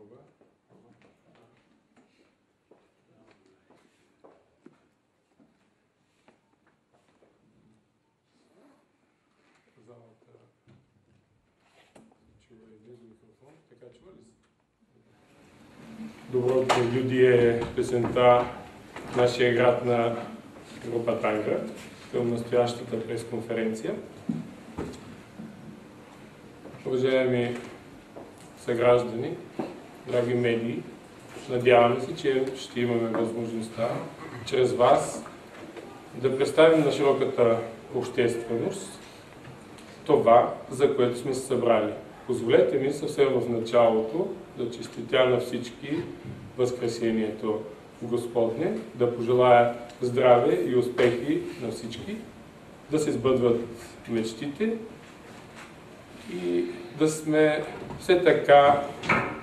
проба. Залата чува и близо микрофон. Така чува ли се? Доброто люди е песента Нашия град на група Танга към настоящата пресконференция. Уважаеми съграждани, драги медии, надяваме се, че ще имаме възможността чрез вас да представим на широката общественост това, за което сме се събрали. Позволете ми съвсем в началото да честитя на всички Възкресението Господне, да пожелая здраве и успехи на всички, да се сбъдват мечтите и да сме все така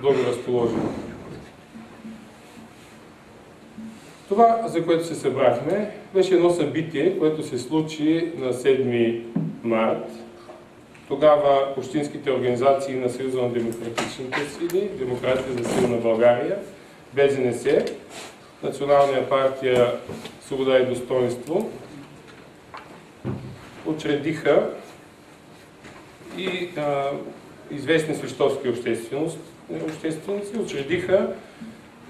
благоразположени. Това, за което се събрахме, беше едно събитие, което се случи на 7 март. Тогава общинските организации на Съюза на демократичните сили, Демократия за силна България, БЗНС, Националния партия Свобода и достоинство учредиха и известни свищовски общественици учредиха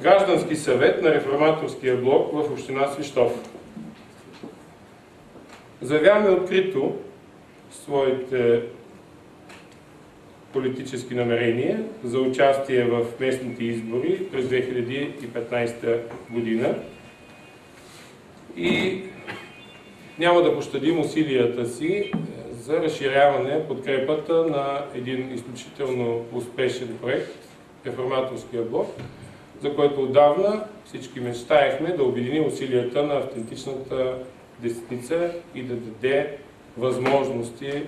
Граждански съвет на Реформаторския блок в община Свищов. Заявяваме открито своите политически намерения за участие в местните избори през 2015 година и няма да пощадим усилията си за разширяване подкрепата на един изключително успешен проект, Реформаторския блок, за който отдавна всички мечтаехме да обедини усилията на автентичната десница и да даде възможности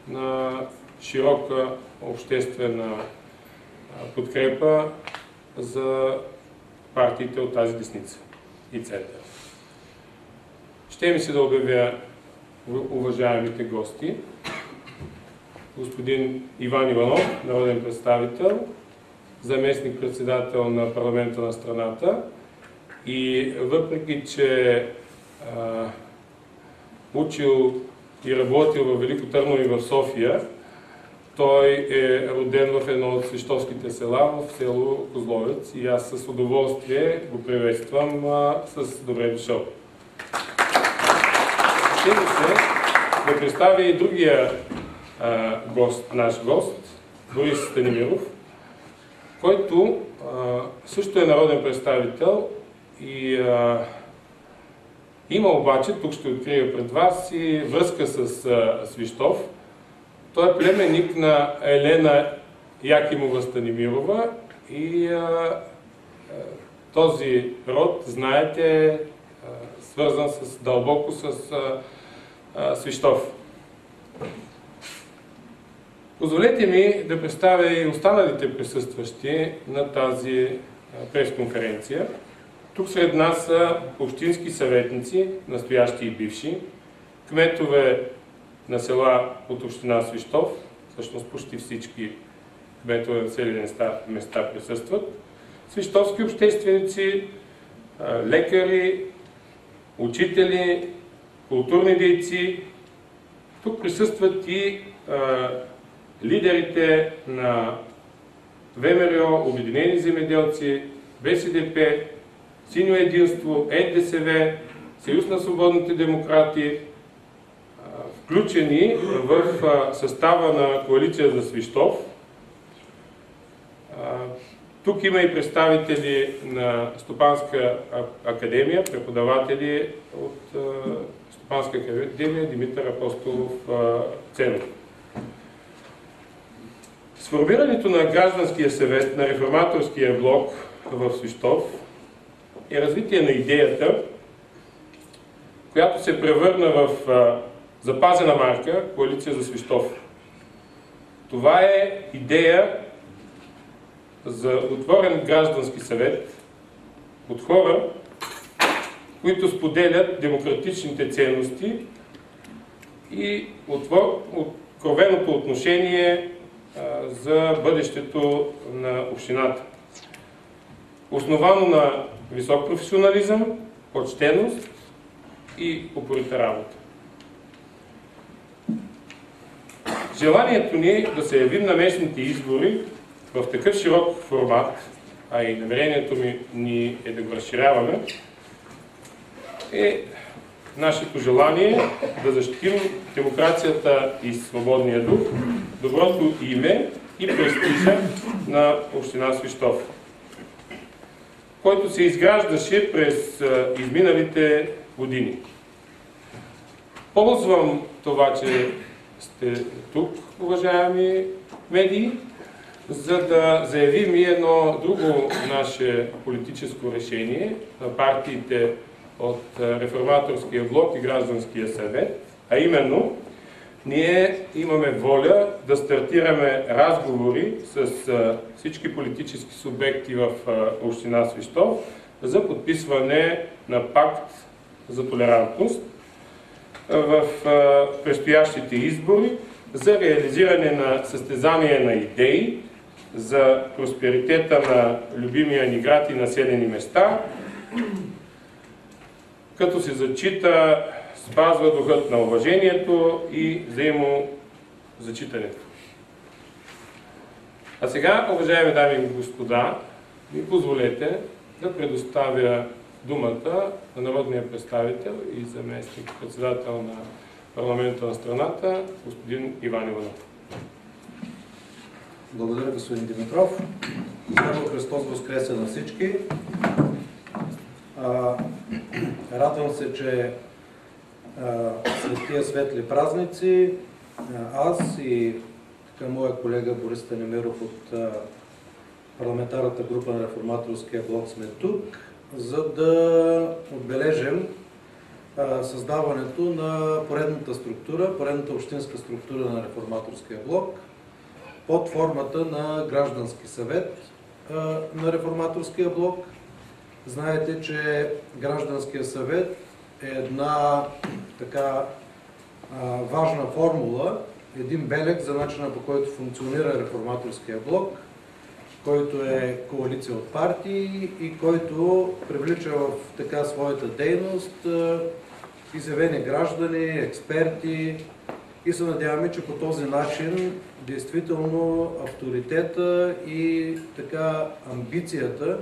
на широка обществена подкрепа за партиите от тази десница и център. Ще ми се да обявя уважаемите гости. Господин Иван Иванов, народен представител, заместник-председател на парламента на страната и въпреки, че учил и работил в Велико Търново и в София, той е роден в едно от свищовските села, в село Козловец, и аз с удоволствие го приветствам с добре дошъл. Ще ми се да представя и другия наш гост, Борис Станимиров, който също е народен представител и има обаче, тук ще открия пред вас, и връзка с Свищов. Той е племенник на Елена Якимова Станимирова и този род, знаете, е свързан дълбоко с Свищов. Позволете ми да представя и останалите присъстващи на тази пресконференция. Тук сред нас са общински съветници, настоящи и бивши, кметове на села от община Свищов, всъщност почти всички кметове на населени места присъстват, свищовски общественици, лекари, учители, културни дейци. Тук присъстват и лидерите на ВМРО, Обединени земеделци, БСП, Синьо единство, НДСВ, Съюз на свободните демократи, включени в състава на Коалиция за Свищов. Тук има и представители на Стопанска академия, преподаватели от Стопанска академия, Димитър Апостолов Ценов. Сформирането на Гражданския съвет на Реформаторския блок в Свищов е развитие на идеята, която се превърна в запазена марка Коалиция за Свищов. Това е идея за отворен граждански съвет от хора, които споделят демократичните ценности и откровеното отношение за бъдещето на общината. основано на висок професионализъм, почтеност и упорита работа. Желанието ни да се явим на местните избори в такъв широк формат, а и намерението ни е да го разширяваме, е нашето желание да защитим демокрацията и свободния дух, доброто име и престижа на община Свищов, който се изграждаше през изминалите години. Ползвам това, че сте тук, уважаеми медии, за да заявим и едно друго наше политическо решение на партиите от Реформаторския блок и Гражданския съвет, а именно ние имаме воля да стартираме разговори с всички политически субекти в община Свищов за подписване на пакт за толерантност в предстоящите избори, за реализиране на състезание на идеи, за просперитета на любимия ни град и населени места, като се зачита, спазва духът на уважението и взаимозачитането. А сега, уважаеми дами и господа, ми позволете да предоставя думата на народния представител и заместник председател на парламента на страната, господин Иван Иванов. Благодаря, господин Димитров. Слава Христос воскресе на всички. Радвам се, че след тия светли празници аз и моя колега Борис Станимиров от парламентарната група на Реформаторския блок сме тук, за да отбележим създаването на поредната общинска структура на Реформаторския блок под формата на граждански съвет на Реформаторския блок. Знаете, че гражданския съвет е една така важна формула, един белег за начина, по който функционира Реформаторския блок, който е коалиция от партии и който привлича в така своята дейност изявени граждани, експерти и се надяваме, че по този начин действително авторитета и така амбицията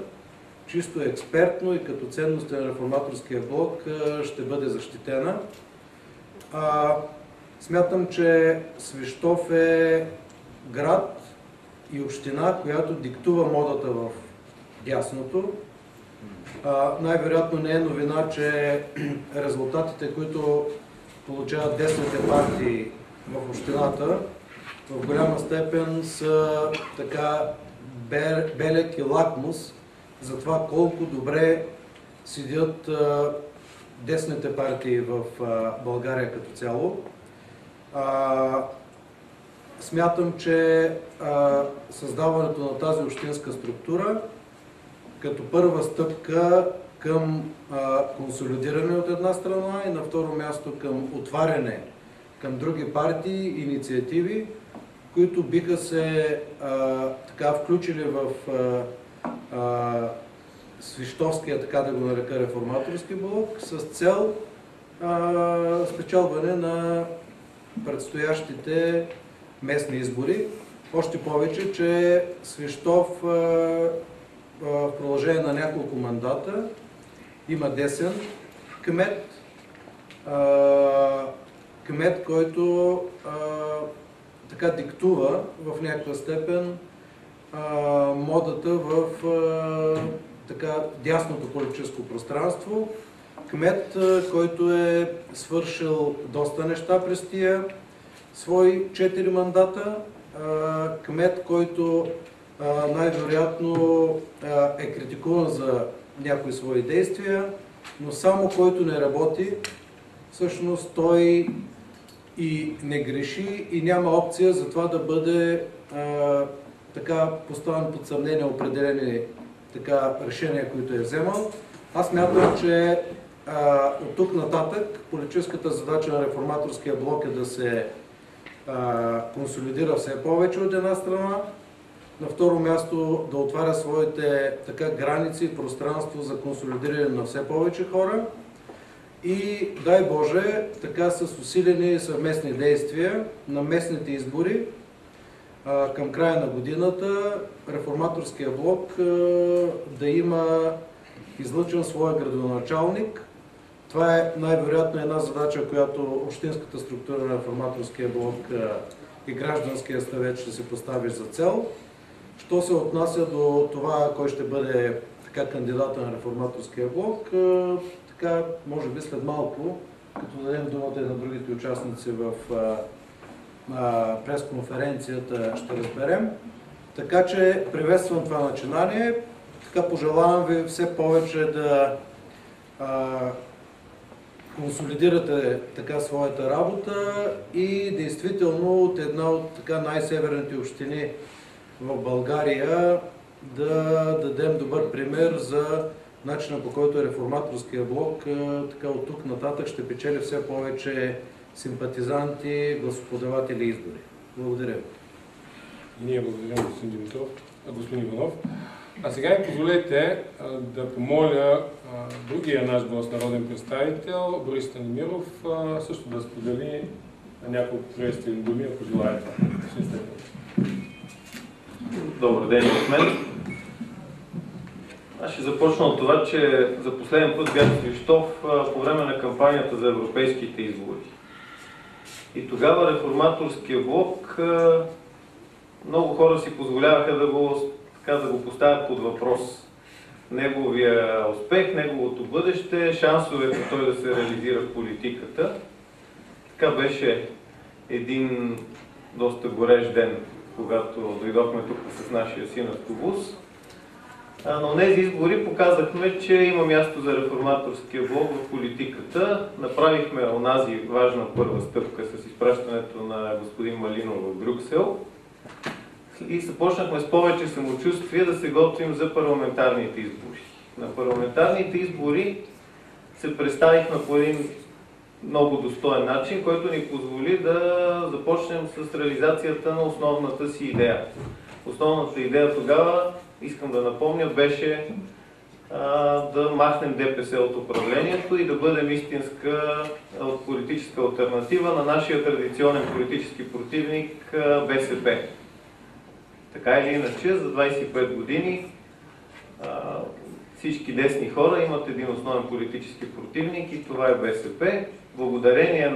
чисто експертно и като ценност на Реформаторския блок ще бъде защитена. Смятам, че Свищов е град и община, която диктува модата в дясното. Най-вероятно не е новина, че резултатите, които получават десните партии в общината, в голяма степен са така белег и лакмус за това колко добре седят десните партии в България като цяло. Смятам, че създаването на тази общинска структура като първа стъпка към консолидиране от една страна и на второ място към отваряне към други партии и инициативи, които биха се така включили в Свищовския, така да го нарека, реформаторски блок, с цел спечелване на предстоящите местни избори. Още повече, че Свищов в продължение на няколко мандата има десен кмет, който така диктува в някаква степен модата в така дясното политическо пространство. Кмет, който е свършил доста неща през тия свои 4 мандата. Кмет, който най-вероятно е критикуван за някои свои действия, но само който не работи, всъщност той и не греши и няма опция за това да бъде така поставен под съмнение определени така решения, които е вземал. Аз мятам, че от тук нататък политическата задача на Реформаторския блок е да се консолидира все повече от една страна На второ място да отваря своите граници и пространство за консолидиране на все повече хора. И дай Боже, така с усилени съвместни действия на местните избори към края на годината Реформаторския блок да има излъчен своя градоначалник. Това е най-вероятно една задача, която общинската структура на Реформаторския блок и гражданския съвет ще се постави за цел. Що се отнася до това, кой ще бъде кандидата на Реформаторския блок, може би след малко, като дадем думата и на другите участници в пресконференцията, ще разберем. Така че приветствам това начинание. Пожелавам ви все повече да консолидирате своята работа и действително от една от най-северните общини в България да дадем добър пример за начина, по който Реформаторския блок от тук нататък ще печели все повече симпатизанти, гласоподаватели и избори. Благодаря ви. И ние благодарим господин Иванов. А сега ми позволете да помоля другия наш гост, народен представител, Борис Станимиров, също да сподели няколко приветствени думи, ако желаете. Добър ден от мен. Аз ще започна от това, че за последен път бях в Свищов по време на кампанията за европейските избори. И тогава Реформаторския блок, много хора си позволяваха да го поставят под въпрос. Неговия успех, неговото бъдеще, шансовете той да се реализира в политиката. Така беше един доста горещ ден, когато дойдохме тук с нашия син автобус. Но тези избори показахме, че има място за Реформаторския блок в политиката. Направихме онази важна първа стъпка с изпращането на господин Малинов в Брюксел и започнахме с повече самочувствие да се готвим за парламентарните избори. На парламентарните избори се представихме по един много достоен начин, който ни позволи да започнем с реализацията на основната си идея. Основната идея тогава, искам да напомня, беше да махнем ДПС от управлението и да бъдем истинска политическа алтернатива на нашия традиционен политически противник БСП. Така или иначе, за 25 години всички десни хора имат един основен политически противник и това е БСП. Благодарение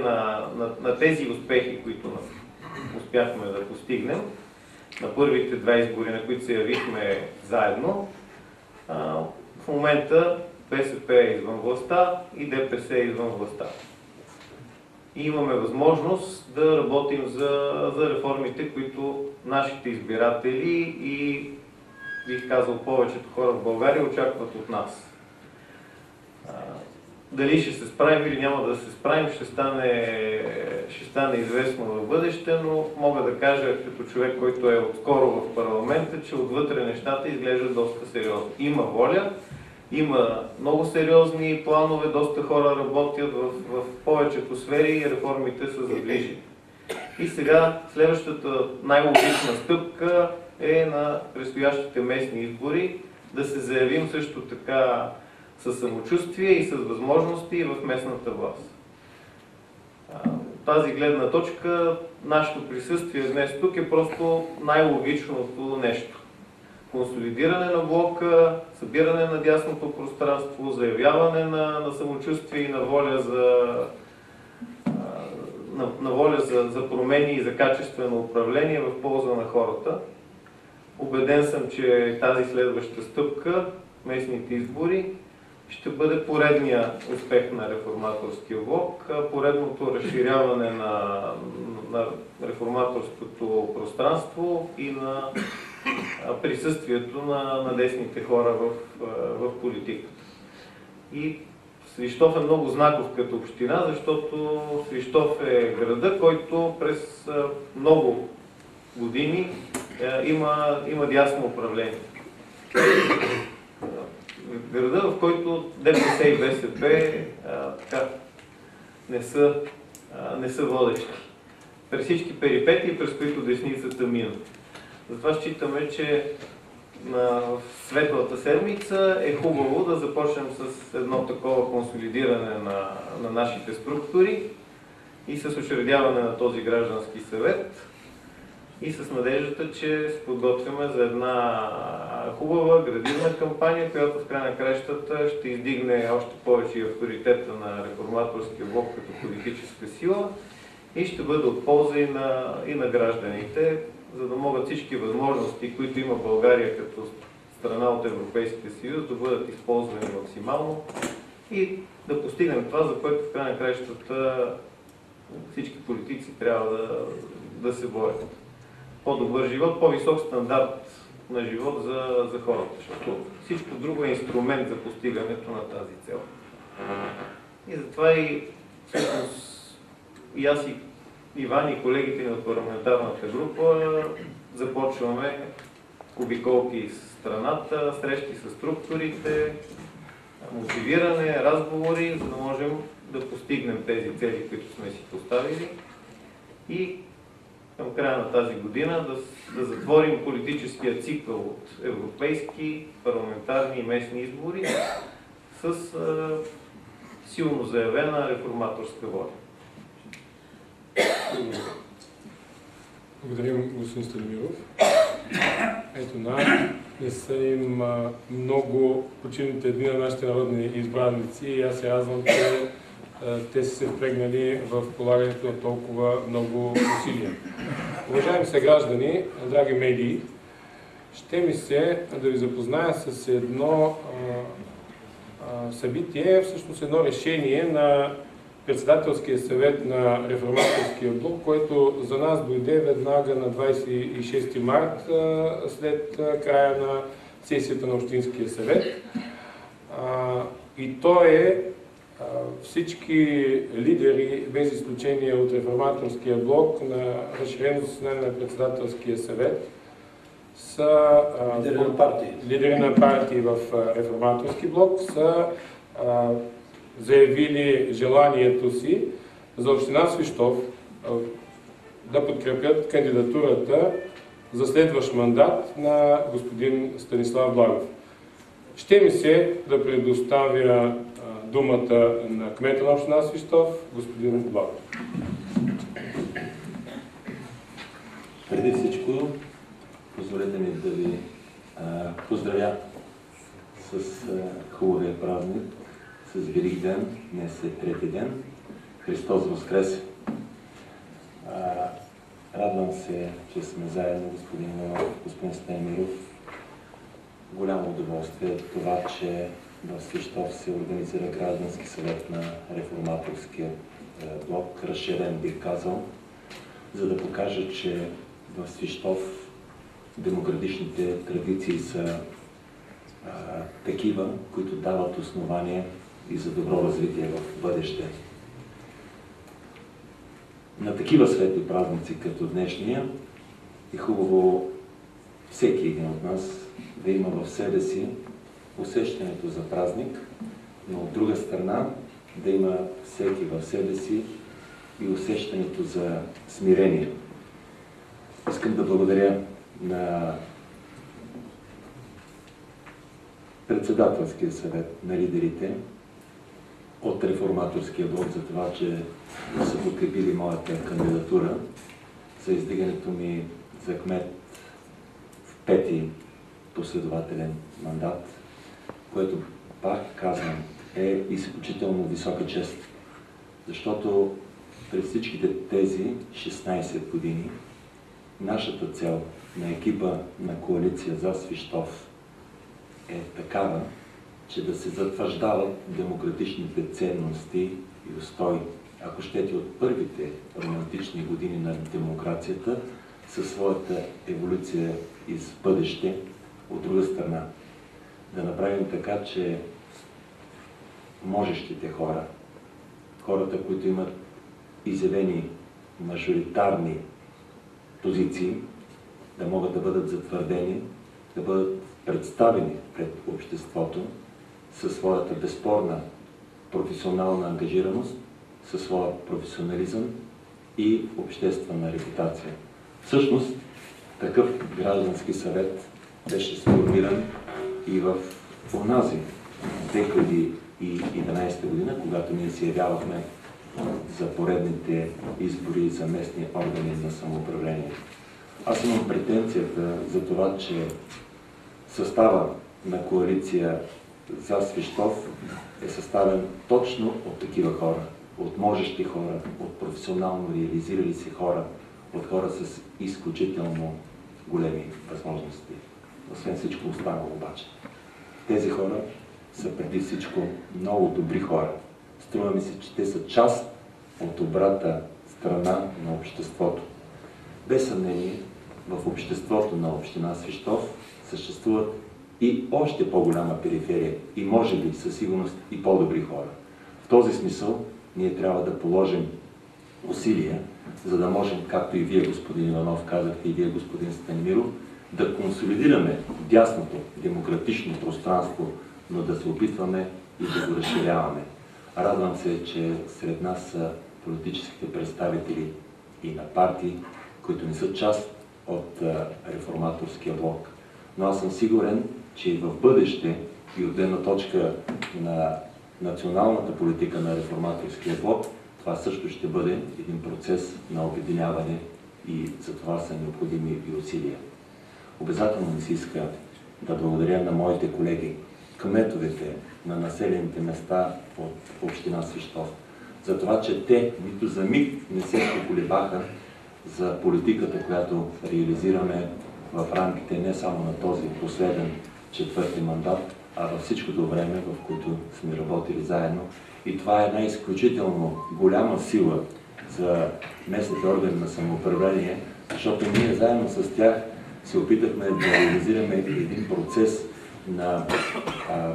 на тези успехи, които успяхме да постигнем, на първите два избори, на които се явихме заедно, в момента БСП е извън властта и ДПС е извън властта. И имаме възможност да работим за реформите, които нашите избиратели и, бих казал, повечето хора в България очакват от нас. Дали ще се справим или няма да се справим, ще стане известно в бъдеще, но мога да кажа като човек, който е отскоро в парламента, че отвътре нещата изглеждат доста сериозно. Има воля, има много сериозни планове, доста хора работят в повечето сфери и реформите са задвижени. И сега следващата най-логична стъпка е на предстоящите местни избори да се заявим също така със самочувствие и с възможности в местната власт. От тази гледна точка, нашето присъствие днес тук е просто най-логичното нещо. Консолидиране на блока, събиране на дясното пространство, заявяване на самочувствие и на воля за промени и за качествено управление в полза на хората. Убеден съм, че тази следваща стъпка, местните избори, ще бъде поредния успех на Реформаторския блок, поредното разширяване на реформаторското пространство и на присъствието на десните хора в политиката. И Свищов е много знаков като община, защото Свищов е града, който през много години има дясно управление. Града, в който ДПС и БСП не са водещи. През всички перипетии, през които десницата мина. Затова считаме, че в светлата седмица е хубаво да започнем с едно такова консолидиране на нашите структури и с учредяване на този граждански съвет и с надеждата, че се подготвяме за една хубава, градивна кампания, която в край на краищата ще издигне още повече и авторитета на Реформаторския блок като политическа сила и ще бъде от полза и на гражданите, за да могат всички възможности, които има България като страна от Европейския съюз, да бъдат използвани максимално и да постигнем това, за което в край на краищата всички политици трябва да се борят. По-добър живот, по-висок стандарт на живот за хората, защото всичко друго е инструмент за постигането на тази цел. И затова и всъщност и аз и Иван и колегите ни от парламентарната група започваме обиколки из страната, срещи с структурите, мотивиране, разговори, за да можем да постигнем тези цели, които сме си поставили и към края на тази година да затворим политическия цикъл от европейски, парламентарни и местни избори с силно заявена реформаторска воля. Благодарим, господин Станимиров. Ето не са им много починалите дни на нашите народни избраници и аз се радвам, че те са се впрегнали в полагането на толкова много усилия. Уважаеми съграждани, драги медии, ще ми се да ви запозная с едно събитие, всъщност едно решение на Председателския съвет на Реформаторския блок, което за нас дойде веднага на 26 март, след края на сесията на Общинския съвет. И то е всички лидери, без изключение от Реформаторския блок, на разширеното заседание на Председателския съвет, са лидери на партии в Реформаторски блок, са заявили желанието си за община Свищов да подкрепят кандидатурата за следващ мандат на господин Станислав Благов. Ще ми се да предоставя думата на кмета на община Свищов, господин Благов. Преди всичко, позволете ми да ви поздравя с хубавия празник, с Велик ден, днес е трети ден. Христос Воскресе! Радвам се, че сме заедно, господин Иванов, господин Станимиров. Голямо удоволствие е това, че в Свищов се организира граждански съвет на Реформаторския блок, разширен бих казал, за да покажа, че в Свищов демократичните традиции са такива, които дават основание и за добро развитие в бъдеще. На такива светли празници като днешния е хубаво всеки един от нас да има в себе си усещането за празник, но от друга страна да има всеки в себе си и усещането за смирение. Искам да благодаря на Председателския съвет на лидерите от Реформаторския блок за това, че са подкрепили моята кандидатура за издигането ми за кмет в пети последователен мандат, което, пак казвам, е изключително висока чест, защото през всичките тези 16 години нашата цел на екипа на коалиция за Свищов е такава, че да се затвърждават демократичните ценности и устои, ако щете от първите романтични години на демокрацията, със своята еволюция из бъдеще, от друга страна. Да направим така, че можещите хора, хората, които имат изявени мажоритарни позиции, да могат да бъдат затвърдени, да бъдат представени пред обществото със своята безспорна професионална ангажираност, със своя професионализъм и обществена репутация. Всъщност, такъв граждански съвет беше сформиран и в онази 2011 година, когато ние се явявахме за поредните избори за местни органи на самоуправление. Аз имам претенцията за това, че състава на коалиция за Свищов е съставен точно от такива хора, от можещи хора, от професионално реализирали се хора, от хора с изключително големи възможности. Освен всичко останало обаче. Тези хора са преди всичко много добри хора. Струва ми се, че те са част от добрата страна на обществото. Без съмнение, в обществото на община Свищов съществуват и още по-голяма периферия и може би със сигурност и по-добри хора. В този смисъл ние трябва да положим усилия, за да можем, както и вие, господин Иванов, казахте, и вие, господин Станимиров, да консолидираме дясното демократично пространство, но да се опитваме и да го разширяваме. Радвам се, че сред нас са политическите представители и на партии, които не са част от реформаторския блок. Но аз съм сигурен, че и в бъдеще и от гледна точка на националната политика на реформаторския блок, това също ще бъде един процес на обединяване и за това са необходими и усилия. Обязателно ми се иска да благодаря на моите колеги, кметовете на населените места от община Свищов, за това, че те нито за миг не се поколебаха за политиката, която реализираме в рамките не само на този последен четвърти мандат, а във всичкото време, в което сме работили заедно. И това е една изключително голяма сила за местните органи на самоуправление, защото ние заедно с тях се опитахме да реализираме един процес на,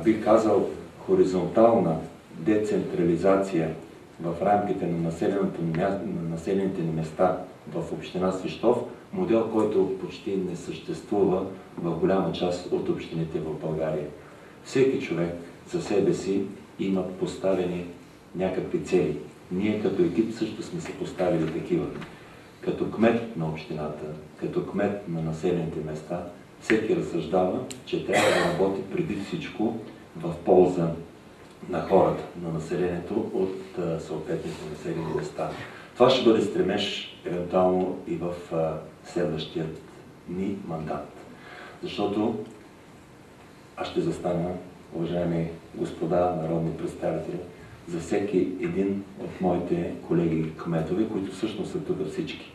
бих казал, хоризонтална децентрализация в рамките на населените ни места в община Свищов, модел, който почти не съществува в голяма част от общините в България. Всеки човек за себе си има поставени някакви цели. Ние като екип също сме се поставили такива. Като кмет на общината, като кмет на населените места, всеки разсъждава, че трябва да работи преди всичко в полза на хората, на населението от съответните населени места. Това ще бъде стремеж евентуално и в следващия ни мандат. Защото аз ще застана, уважаеми господа народни представители, за всеки един от моите колеги кметове, които всъщност са тук всички.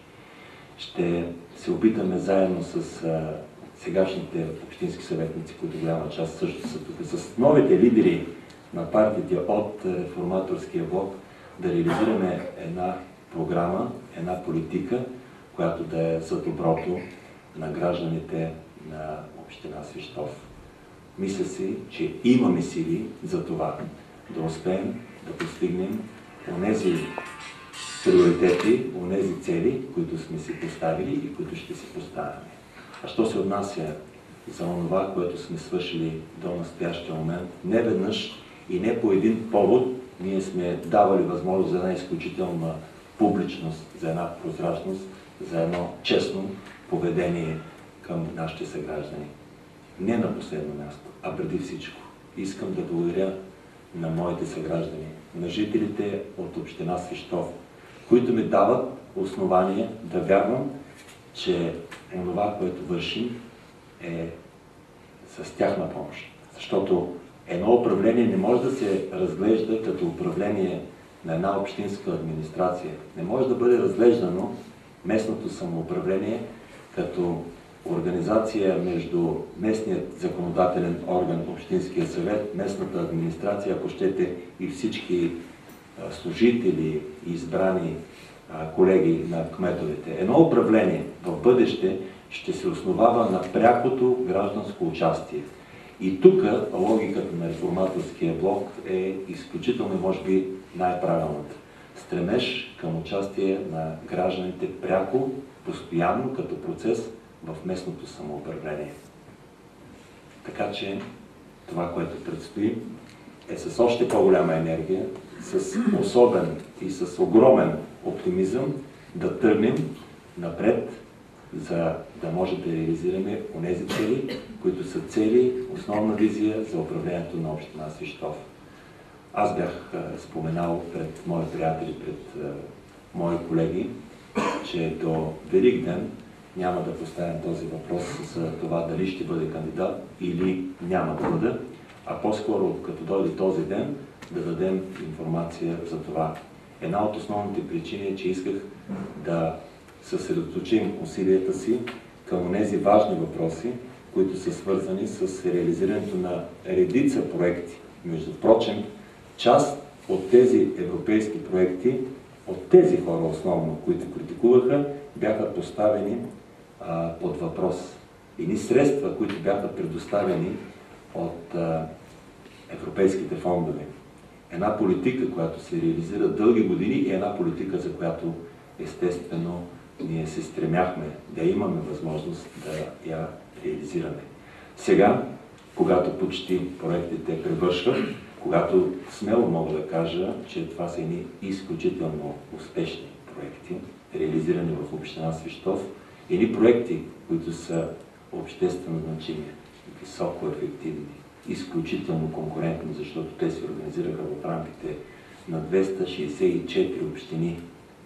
Ще се опитаме заедно с сегашните общински съветници, които голяма част също са тук, с новите лидери на партиите от реформаторския блок, да реализираме една програма, една политика, която да е за доброто на гражданите на община Свищов. Мисля си, че имаме сили за това да успеем да постигнем онези приоритети, онези цели, които сме си поставили и които ще си поставяме. А що се отнася за онова, което сме свършили до настоящия момент, не веднъж и не по един повод ние сме давали възможност за една изключителна публичност, за една прозрачност, за едно честно поведение към нашите съграждани. Не на последно място, а преди всичко. Искам да благодаря на моите съграждани, на жителите от община Свищов, които ми дават основание да вярвам, че онова, което вършим, е с тяхна помощ. Защото едно управление не може да се разглежда като управление на една общинска администрация. Не може да бъде разглеждано местното самоуправление като организация между местният законодателен орган, Общинския съвет, местната администрация, ако щете, и всички служители и избрани колеги на кметовете. Едно управление в бъдеще ще се основава на прякото гражданско участие. И тук логиката на реформаторския блок е изключително, може би, най-правилната. Стремеж към участие на гражданите пряко, постоянно, като процес в местното самоуправление. Така че това, което предстои, е с още по-голяма енергия, с особен и с огромен оптимизъм да тръгнем напред за да може да реализираме онези цели, които са цели, основна визия за управлението на община Свищов. Аз бях споменал пред мои приятели, пред мои колеги, че до Великден няма да поставям този въпрос за това дали ще бъде кандидат или няма да бъде, а по-скоро, като дойде този ден, да дадем информация за това. Една от основните причини е, че исках да съсредоточим усилията си към тези важни въпроси, които са свързани с реализирането на редица проекти. Между прочим, част от тези европейски проекти, от тези хора основно, които критикуваха, бяха поставени под въпрос. Едни средства, които бяха предоставени от европейските фондове. Една политика, която се реализира дълги години и една политика, за която естествено ние се стремяхме да имаме възможност да я реализираме. Сега, когато почти проектите превършват, когато смело мога да кажа, че това са едни изключително успешни проекти, реализирани в община Свищов, едни проекти, които са обществено значими, високо ефективни, изключително конкурентни, защото те се организираха в рамките на 264 общини.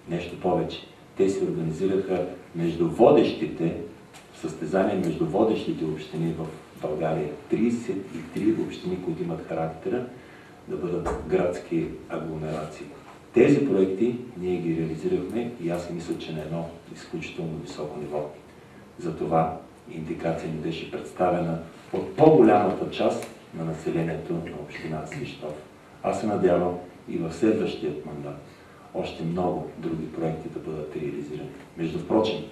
Нещо повече. Те се организираха между водещите, състезания между водещите общини в България. 33 общини, които имат характера да бъдат градски агломерации. Тези проекти ние ги реализирахме и аз мисля, че на едно изключително високо ниво. Затова индикация ни беше представена от по-голямата част на населението на община Свищов. Аз се надявам и в следващият мандат още много други проекти да бъдат реализирани. Между прочим,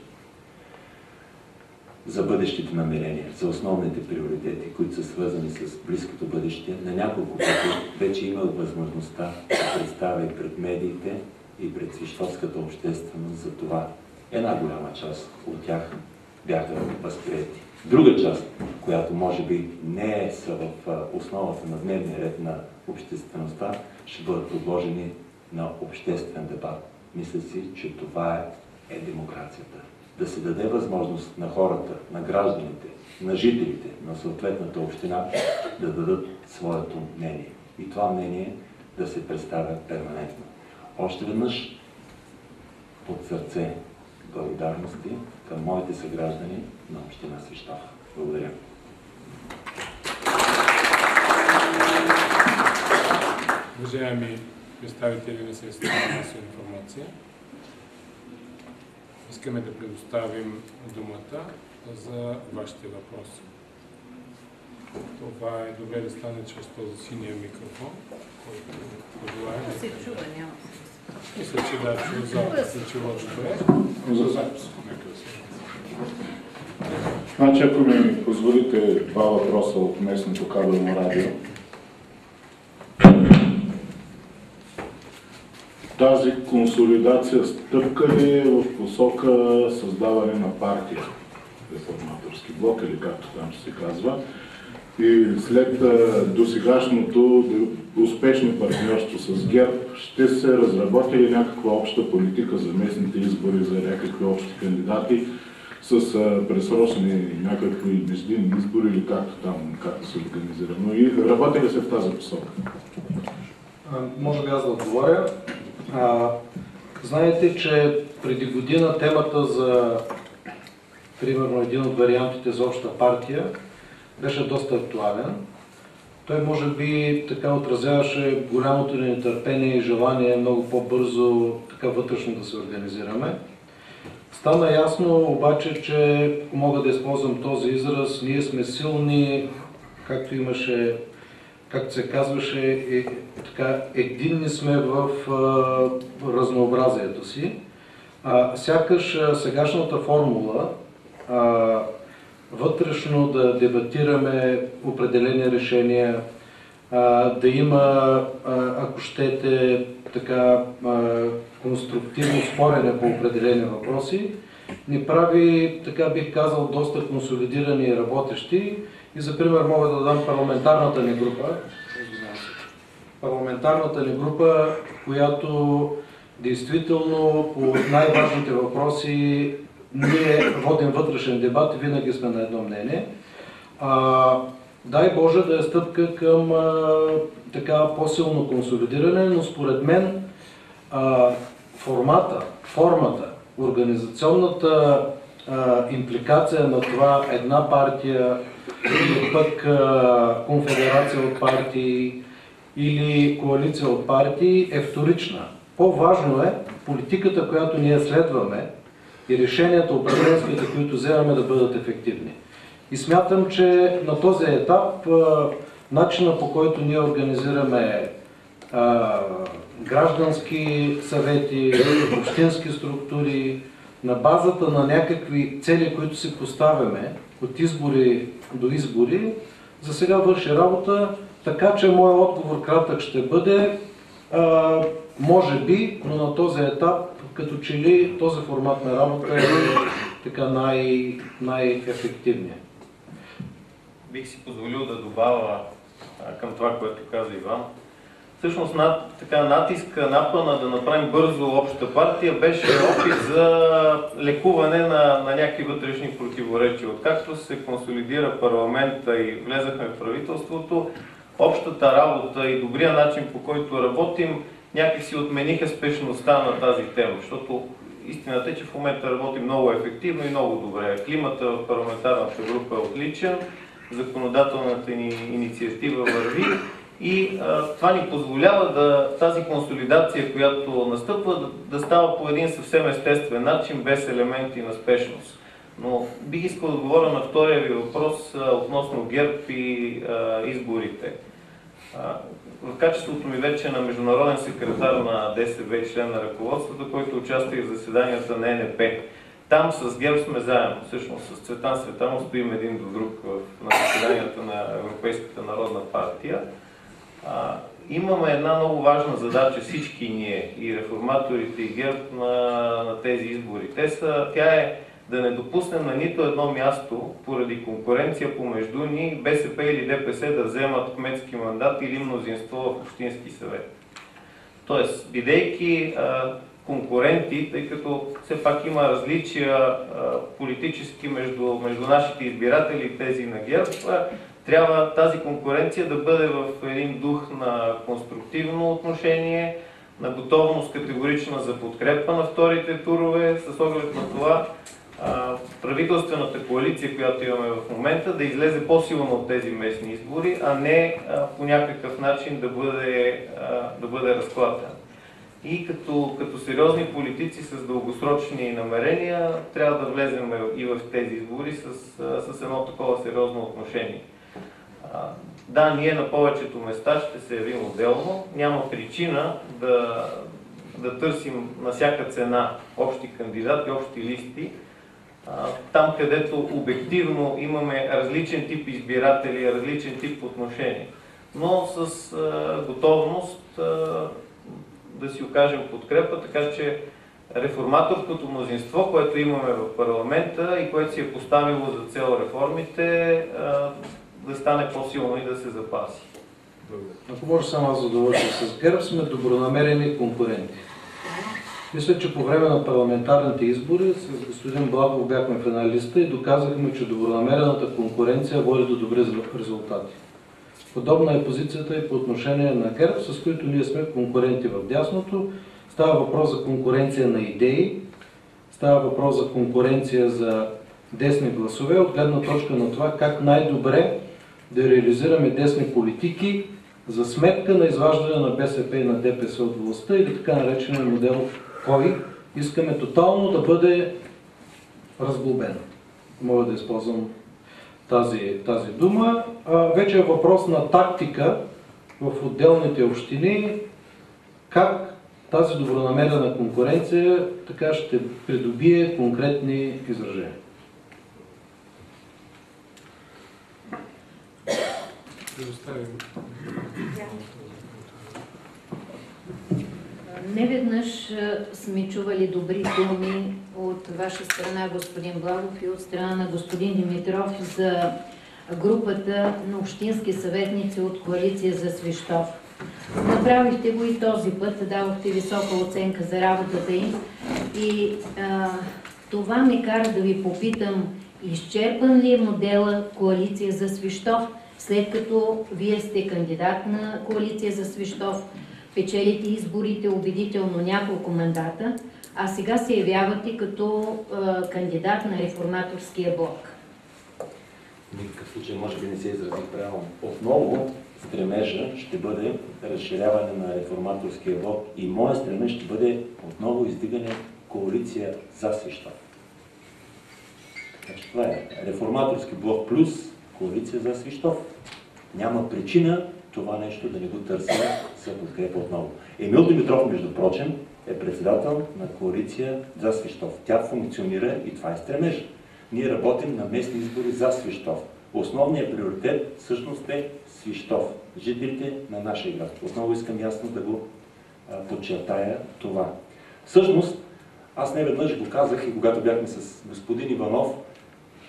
за бъдещите намерения, за основните приоритети, които са свързани с близкото бъдеще, на няколко пъти вече имах възможността да представя и пред медиите, и пред свищовската общественост за това. Една голяма част от тях бяха възприети. Друга част, която може би не е в основата на дневния ред на обществеността, ще бъдат подложени на обществен дебат. Мисля си, че това е демокрацията. Да се даде възможност на хората, на гражданите, на жителите на съответната община да дадат своето мнение. И това мнение да се представя перманентно. Още веднъж от сърце благодарности към моите съграждани на община Свищов. Благодаря. Уважаеми представители на средствата на масова информация, искаме да предоставим думата за вашите въпроси. Това е добре да стане чрез този синия микрофон, който пожелаем. Се чува, няма. Мисля, че да, чува залата се чува добре. За запис. Значи, ако ми позволите два въпроса от местното кабелно радио. Тази консолидация стъпка ли е в посока създаване на партия, реформаторски блок или както там се казва, и след досегашното успешно партньорство с ГЕРБ ще се разработи ли някаква обща политика за местните избори, за някакви общи кандидати с пресрочени някакви междинни избори или както се организира. Но и работи ли се в тази посока? Може би аз да отговоря. Знаете, че преди година темата за, примерно, един от вариантите за обща партия беше доста актуален. Той може би така отразяваше голямото ни нетърпение и желание много по-бързо така вътрешно да се организираме. Стана ясно обаче, че, ако мога да използвам този израз, ние сме силни, както имаше, както се казваше, така, единни сме в разнообразието си. Сякаш сегашната формула вътрешно да дебатираме определени решения, да има, ако щете, така конструктивно спорене по определени въпроси, ни прави, така бих казал, доста консолидирани и работещи. И за пример мога да дам парламентарната ни група. Парламентарната ни група, която действително по най-важните въпроси ние водим вътрешен дебат и винаги сме на едно мнение. Дай Боже да е стъпка към така по-силно консолидиране, но според мен формата, организационната импликация на това една партия или пък конфедерация от партии или коалиция от партии е вторична. По-важно е политиката, която ние следваме и решенията управленските, които вземаме, да бъдат ефективни. И смятам, че на този етап начина, по който ние организираме граждански съвети, общински структури, на базата на някакви цели, които си поставяме от избори до избори, за сега върши работа, така че моят отговор кратък ще бъде може би, но на този етап, като че ли този формат на работа е така най-ефективният. Бих си позволил да добавя към това, което каза Иван. Всъщност натиска, напъна да направим бързо общата партия беше опит за лекуване на някакви вътрешни противоречия. Откакто се консолидира парламента и влезахме в правителството, общата работа и добрия начин, по който работим, някак си отмениха спешността на тази тема, защото истината е, че в момента работим много ефективно и много добре. Климата в парламентарната група е отличен, законодателната ни инициатива върви и това ни позволява тази консолидация, която настъпва, да става по един съвсем естествен начин, без елементи на спешност. Но бих искал да говоря на втория ви въпрос относно ГЕРБ и изборите. В качеството ми вече на международен секретар на ДСБ и член на ръководството, който участва в заседанията на ЕНП. Там с ГЕРБ сме заедно, всъщност с Цветан Цветанов стоим един до друг на заседанията на Европейската народна партия. Имаме една много важна задача всички ние, и реформаторите, и ГЕРБ на тези избори. Тя е да не допуснем на нито едно място, поради конкуренция помежду ни, БСП или ДПС да вземат кметски мандат или мнозинство в общински съвет. Тоест, бидейки конкуренти, тъй като все пак има различия политически между нашите избиратели и тези на ГЕРБ, трябва тази конкуренция да бъде в един дух на конструктивно отношение, на готовност категорична за подкрепа на вторите турове, с оглед на това правителствената коалиция, която имаме в момента, да излезе по-силно от тези местни избори, а не по някакъв начин да бъде разклатена. И като сериозни политици с дългосрочни намерения трябва да влезем и в тези избори с едно такова сериозно отношение. Да, ние на повечето места ще се явим отделно. Няма причина да търсим на всяка цена общи кандидати, общи листи. Там, където обективно имаме различен тип избиратели, различен тип отношения. Но с готовност да си окажем подкрепа, така че реформаторското мнозинство, което имаме в парламента и което си е поставило за цел реформите, да стане по-силно и да се запаси. Ако може само аз да довърша, с ГЕРБ сме добронамерени конкуренти. Мисля, че по време на парламентарните избори с господин Благов бяхме в една листа и доказахме, че добронамерената конкуренция води до добри резултати. Подобна е позицията и по отношение на ГЕРБ, с които ние сме конкуренти в дясното. Става въпрос за конкуренция на идеи, става въпрос за конкуренция за десни гласове, от гледна точка на това как най-добре да реализираме десни политики за сметка на изваждане на БСП и на ДПС от властта или така наречения модел кой искаме тотално да бъде разглобен. Мога да използвам тази дума. Вече е въпрос на тактика в отделните общини, как тази добронамерена конкуренция така ще придобие конкретни изражения. Неведнъж сме чували добри думи от ваша страна, господин Благов, и от страна на господин Димитров за групата на общински съветници от Коалиция за Свищов. Направихте го и този път, дадохте висока оценка за работата им и Това ме кара да ви попитам, изчерпан ли е модела Коалиция за Свищов, след като вие сте кандидат на Коалиция за Свищов, печелите изборите убедително няколко мандата, а сега се явявате като кандидат на Реформаторския блок? В никакъв случай, може би не се изразих правилно. Отново стремежа ще бъде разширяване на Реформаторския блок и моя стремеж ще бъде отново издигане Коалиция за Свищов. Значи това е Реформаторски блок плюс Коалиция за Свищов. Няма причина това нещо да не го търся за подкрепа отново. Емил Димитров, между прочим, е председател на Коалиция за Свищов. Тя функционира и това е стремеж. Ние работим на местни избори за Свищов. Основният приоритет всъщност е Свищов, жителите на нашия град. Отново искам ясно да го подчертая това. Всъщност, аз не веднъж го казах и когато бяхме с господин Иванов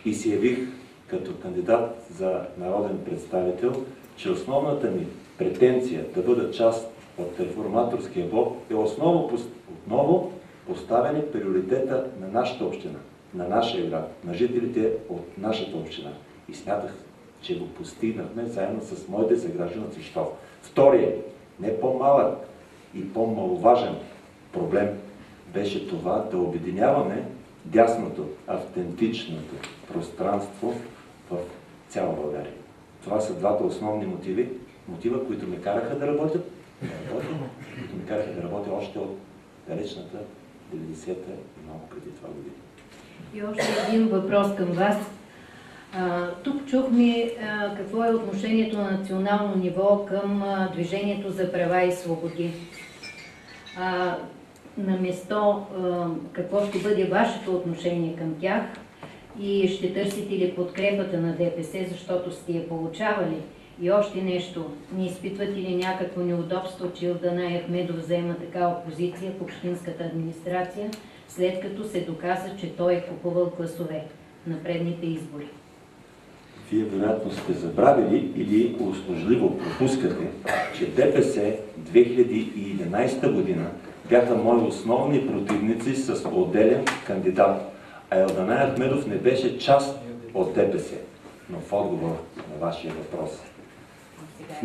и се явих като кандидат за народен представител, че основната ми претенция да бъда част от Реформаторския блок е отново поставяне приоритета на нашата община, на нашия град, на жителите от нашата община. И смятах, че го постигнахме заедно с моите съграждани от Свищов. Вторият, не по-малък и по-маловажен проблем беше това да обединяваме дясното, автентичното пространство в цяла България. Това са двата основни мотива, които ме караха да работя, които ме караха да работя още от далечната 90-та и малко преди това година. И още един въпрос към вас. Тук чухме какво е отношението на национално ниво към Движението за права и свободи. На место, какво ще бъде вашето отношение към тях и ще търсите ли подкрепата на ДПС, защото сте я получавали? И още нещо, не изпитвате ли някакво неудобство, че Йорданай Ахмедов взема такава позиция в общинската администрация, след като се доказа, че той е купувал гласове на предните избори? Вие вероятно сте забравили или услужливо пропускате, че ДПС 2011 година бяха мои основни противници с отделен кандидат, а Йорданай Ахмедов не беше част от ДПС. Но в отговор на вашия въпрос, в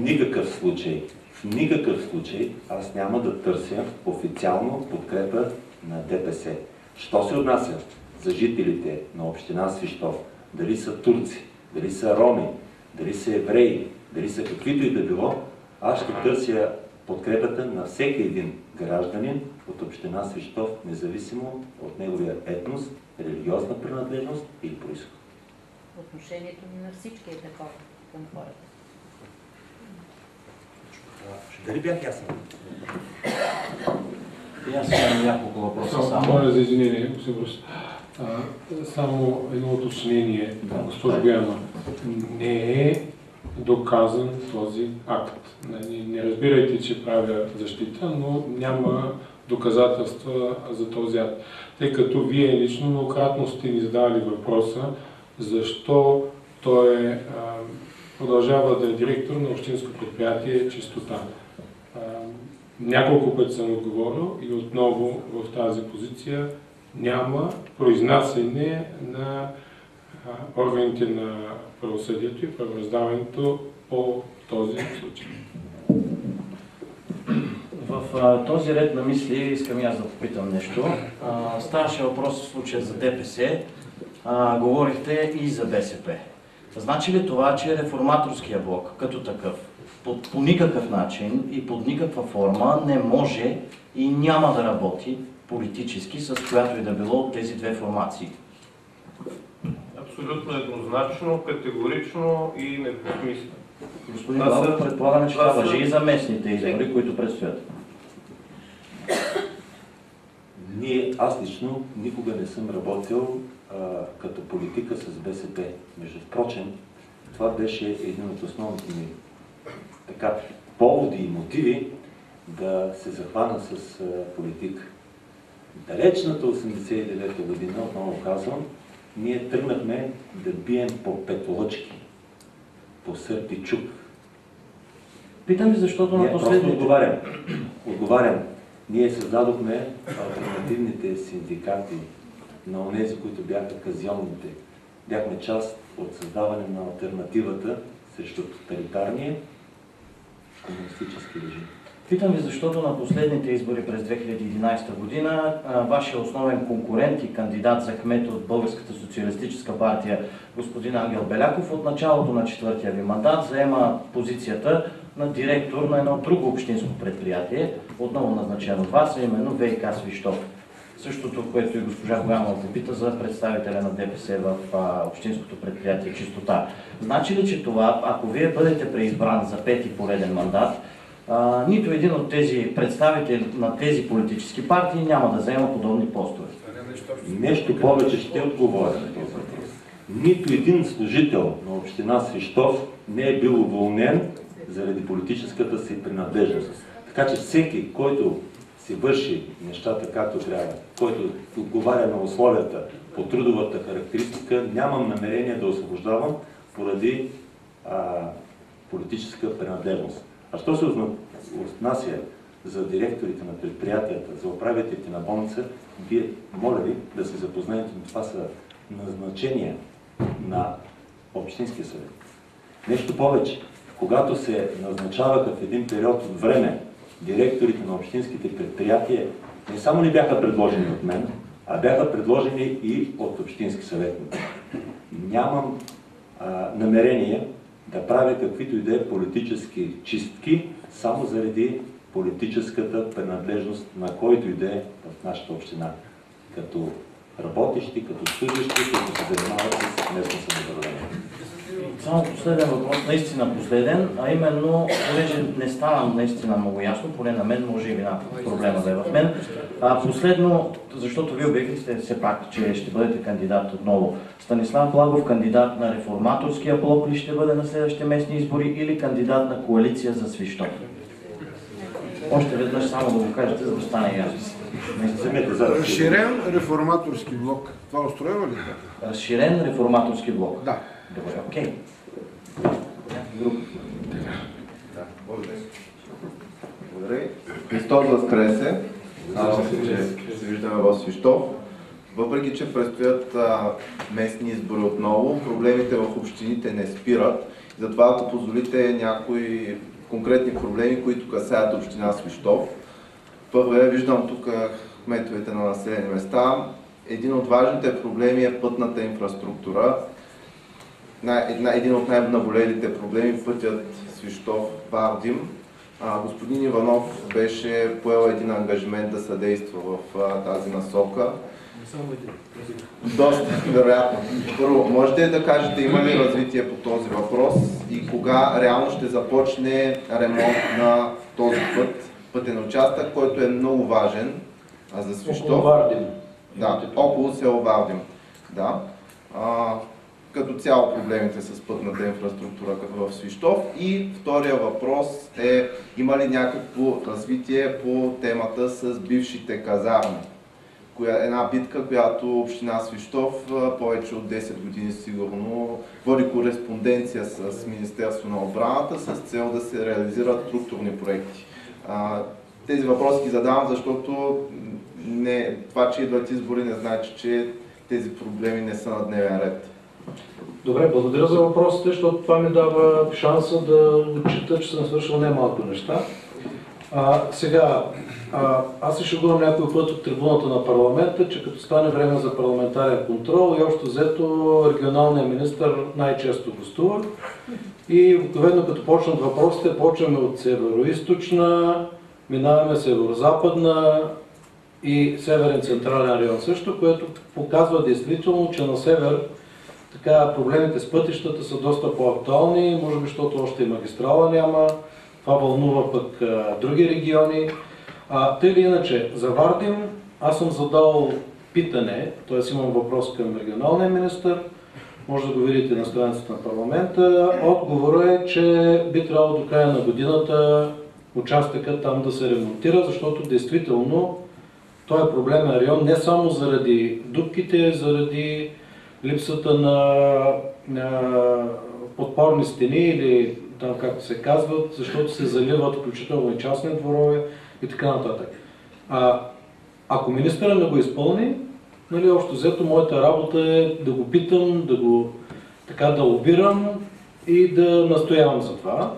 никакъв случай аз няма да търся официално подкрепа на ДПС. Що се отнася за жителите на община Свищов, дали са турци, дали са роми, дали са евреи, дали са каквито и да било, аз ще търся подкрепата на всеки един гражданин от община Свищов, независимо от неговия етнос, религиозна принадлежност или произход. Отношението ни на всички е такова към хората. Дали бях ясен? И аз имам няколко въпроса само. Моля за извинение, господин Брус. Само едно уточнение, госпожо Гояма. Не е доказан този акт. Не разбирайте, че правя защита, но няма доказателства за този акт. Тъй като вие лично многократно сте ни задавали въпроса, защо той продължава да е директор на общинско предприятие Чистота. Няколко пъти съм отговорил и отново в тази позиция няма произнасяне на органите на правосъдието и правораздаването по този случай. В този ред на мисли искам и аз да попитам нещо. Ставаше въпрос в случая за ДПС, говорихте и за БСП. Значи ли това, че Реформаторския блок като такъв по никакъв начин и под никаква форма не може и няма да работи политически с която и да било от тези две формации? Абсолютно еднозначно, категорично и недвусмислено. Господин Главов, предполагаме, че това важи и за местните избори, които предстоят. Аз лично никога не съм работил като политика с БСП. Между впрочем, това беше един от основните ми поводи и мотиви да се захвана с политика. Далечната 89-та година, отново казвам, ние тръгнахме да бием по петолъчки, по сърп и чук. Питам ви, защото на последните... Отговарям. Ние създадохме алтернативните синдикати на онези, които бяха казионните. Бяхме част от създаване на алтернативата срещу тоталитарния комунистически режим. Питам ви, защото на последните избори през 2011 година вашия основен конкурент и кандидат за кмет от Българската социалистическа партия, господин Ангел Беляков, от началото на четвъртия ви мандат заема позицията на директор на едно друго общинско предприятие, отново назначено от вас, а именно ВиК Свищов. Същото, което и госпожа Боянова попита за представителя на ДПС в общинското предприятие Чистота. Значи ли, че това, ако вие бъдете преизбран за пети пореден мандат, нито един от тези представители на тези политически партии няма да заема подобни постове? Нещо повече ще отговоря на този въпрос. Нито един служител на община Свищов не е бил уволнен заради политическата си принадлежност. Така че всеки, който си върши нещата както трябва, който отговаря на условията по трудовата характеристика, нямам намерение да освобождавам поради политическа принадлежност. А що се отнася за директорите на предприятията, за управителите на болница, вие моля ви да се запознаете, но това са назначения на Общинския съвет. Нещо повече, когато се назначаваха в един период от време директорите на общинските предприятия, не само не бяха предложени от мен, а бяха предложени и от общински съветници. Нямам намерение да правя каквито и да е политически чистки, само заради политическата принадлежност на който и да е в нашата община. Като работещи, като служащи, които се занимават с местно самоуправление. Само последен въпрос, наистина последен, а именно, понеже не стана наистина много ясно, поне на мен, може и вина проблема да е в мен. Последно, защото вие обявихте все пак, че ще бъдете кандидат отново. Станислав Благов, кандидат на Реформаторския блок ли ще бъде на следващите местни избори или кандидат на Коалиция за Свищов? Още веднъж само да го кажете, за да стане ясно. Разширен Реформаторски блок. Това устроява ли? Разширен Реформаторски блок? Да. Добре, окей. Благодаря. Христос възкресе. Надявам се, че се виждаме в Свищов. Въпреки че предстоят местни избори отново, проблемите в общините не спират. Затова, ако позволите, някои конкретни проблеми, които касаят община Свищов. Първо, виждам тук кметовете на населени места. Един от важните проблеми е пътната инфраструктура. Един от най-наболелите проблеми, пътят Свищов-Вардим. Господин Иванов беше поел един ангажимент да съдейства в тази насока. Доста, вероятно. Първо, можете ли да кажете има ли развитие по този въпрос и кога реално ще започне ремонт на този пътен участък, който е много важен за Свищов? Около Вардим. Да, около село Вардим. Да. Като цяло проблемите с пътната инфраструктура в Свищов. И втория въпрос е, има ли някакво развитие по темата с бившите казарми? Една битка, която община Свищов повече от 10 години сигурно води кореспонденция с Министерство на отбраната с цел да се реализират структурни проекти. Тези въпроси ги задавам, защото това, че идват избори, не значи, че тези проблеми не са на дневен ред. Добре, благодаря за въпросите, защото това ми дава шанса да отчита, че съм свършил немалко неща. Аз се шегувам някой път от трибуната на парламента, че като стане време за парламентарен контрол и общо взето регионалният министър най-често гостува. И обикновено като почнат въпросите, почваме от северо-источна, минаваме северо-западна и северен централен район също, което показва действително, че на север проблемите с пътищата са доста по-актуални, може би, защото още и магистрала няма. Това вълнува пък други региони. Тъй или иначе, за Вардим аз съм задал питане, т.е. имам въпрос към регионалния министър, може да го видите на страницата на парламента. Отговорът е, че би трябвало до края на годината участъкът там да се ремонтира, защото действително той е проблемен район не само заради дупките, заради липсата на подпорни стени или там както се казват, защото се заливат включително и частни дворове и така нататък. Ако министъра не го изпълни, Нали, общо взето, моята работа е да го питам, да лобирам и да настоявам за това.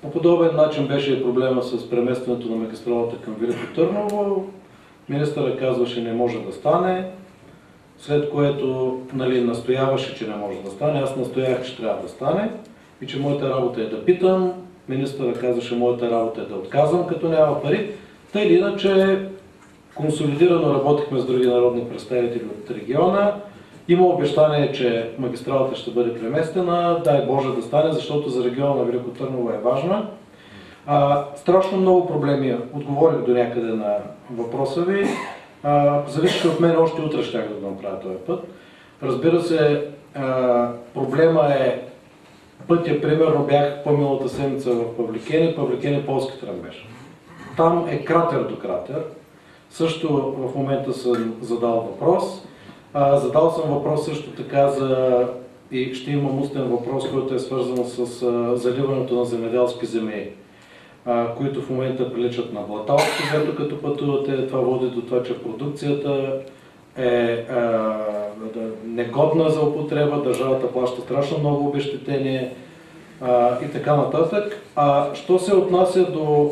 По подобен начин беше проблема с преместването на магистралата към Велико Търново. Министърът казваше, не може да стане, след което настояваше, че не може да стане. Аз настоях, че трябва да стане и че моята работа е да питам. Министърът казваше, моята работа е да отказвам, като няма пари. Тъй или иначе, консолидирано работихме с други народни представители от региона. Има обещание, че магистралата ще бъде преместена. Дай Боже да стане, защото за региона на Велико Търново е важна. Страшно много проблеми. Отговорих до някъде на въпроса ви. Зависеше от мен, още утре щях да го направя този път. Разбира се, проблема е пътя, примерно бях по-миналата седмица в Павликени, полски тръмбеж. Там е кратер до кратер. Също в момента съм задал въпрос. Задал съм въпрос също така и ще имам устен въпрос, който е свързан с заливането на земеделски земи, които в момента приличат на блаталски, защото като пътувате, това води до това, че продукцията е негодна за употреба, държавата плаща страшно много обезщетение и така нататък. Що се отнася до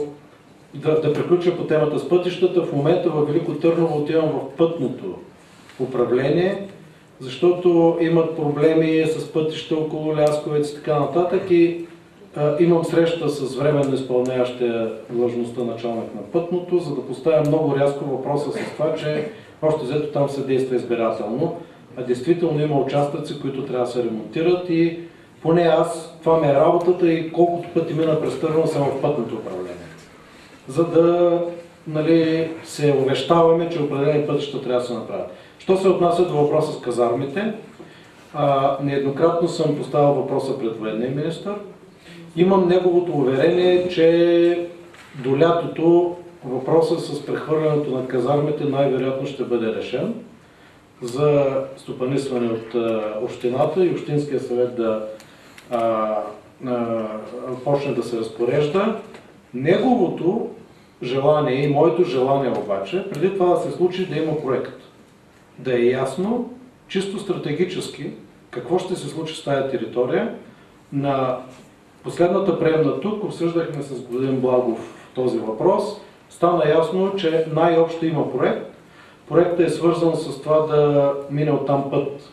да приключа по темата с пътищата, в момента във Велико Търново отивам в пътното управление, защото имат проблеми с пътища около Лясковец и така нататък и имам среща с временно изпълняващия длъжността началник на пътното, за да поставя много рязко въпроса с това, че още взето там се действа избирателно, а действително има участъци, които трябва да се ремонтират и поне аз, това ми е работата и колкото пъти мина през Търново съм в пътното управление. За да се увещаваме, че определени пътища трябва да се направят. Що се отнася до въпроса с казармите, нееднократно съм поставил въпроса пред военния министър. Имам неговото уверение, че до лятото въпросът с прехвърлянето на казармите най-вероятно ще бъде решен за стопанисване от общината и общинския съвет да почне да се разпорежда. Неговото желание и моето желание обаче, преди това да се случи, да има проект. Да е ясно, чисто стратегически, какво ще се случи с тази територия. На последната приемна тук обсъждахме с господин Благов този въпрос. Стана ясно, че най-общо има проект. Проектът е свързан с това да мине оттам път,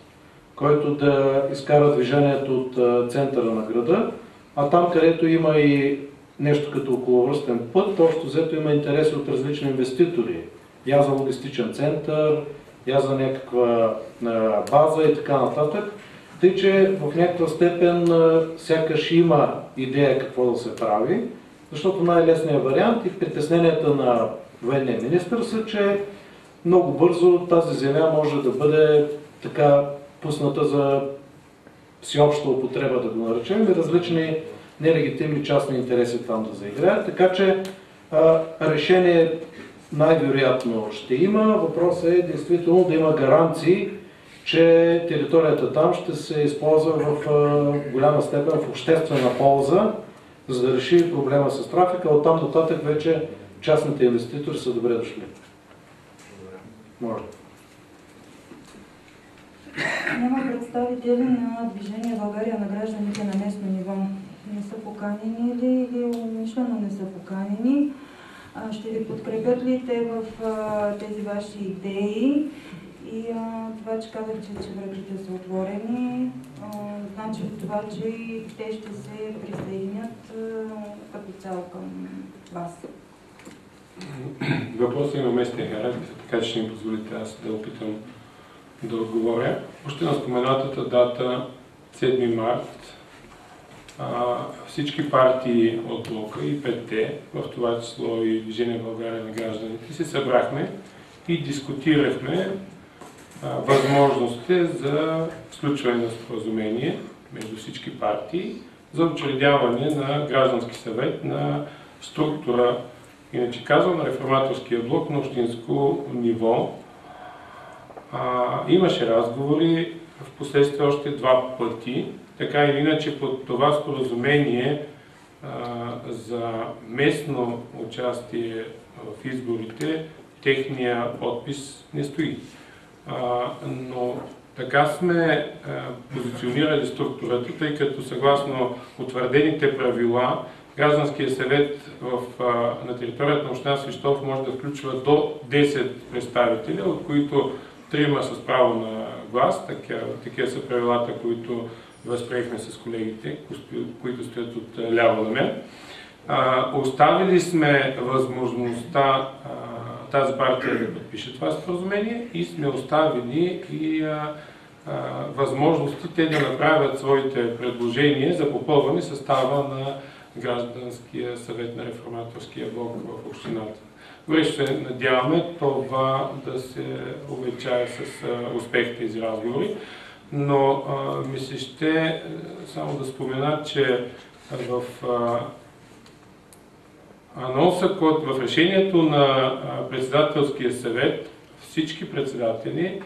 който да изкара движението от центъра на града, а там, където има и нещо като околовръстен път, общо взето има интереси от различни инвеститори. Я за логистичен център, я за някаква база и така нататък. Тъй, че в някаква степен сякаш има идея какво да се прави, защото най-лесният вариант и притесненията на военния министър са, че много бързо тази земя може да бъде така пусната за всеобща употреба, да го наречем, и различни нелегитимни частни интереси там да заиграят. Така че решение най-вероятно ще има. Въпросът е действително да има гаранции, че територията там ще се използва в голяма степен в обществена полза, за да реши проблема с трафика. Оттам нататък вече частните инвеститори са добре дошли. Може. Няма представители на Движение България на гражданите на местно ниво. Не са поканени или умишлено не са поканени? Ще ви подкрепят ли те в тези ваши идеи? И това, че казахте, че вратите са отворени, значи това, че те ще се присъединят като цяло към вас. Въпросът има местен характер, така че ще ми позволите аз да опитам да отговоря. Още на споменатата дата 7 март всички партии от блока и 5-те, в това число и Движение България на гражданите, се събрахме и дискутирахме възможностите за сключване на споразумение между всички партии за учредяване на граждански съвет на структура, иначе казвам, на реформаторския блок на общинско ниво. Имаше разговори, в последствие още 2 пъти, така или иначе под това споразумение за местно участие в изборите техния подпис не стои. Но така сме позиционирали структурата, тъй като съгласно утвърдените правила, Гражданския съвет на територията на община Свищов може да включва до 10 представители, от които 3 с право на глас. Такива са правилата, които възприехме с колегите, които стоят от ляво на мен. Оставили сме възможността тази партия да подпише това споразумение и сме оставили и възможности те да направят своите предложения за попълване състава на Гражданския съвет на Реформаторския блок в общината. Горещо се надяваме това да се увенчае с успех тези разговори, но ми се ще само да спомена, че в анонса, в решението на председателския съвет всички председатели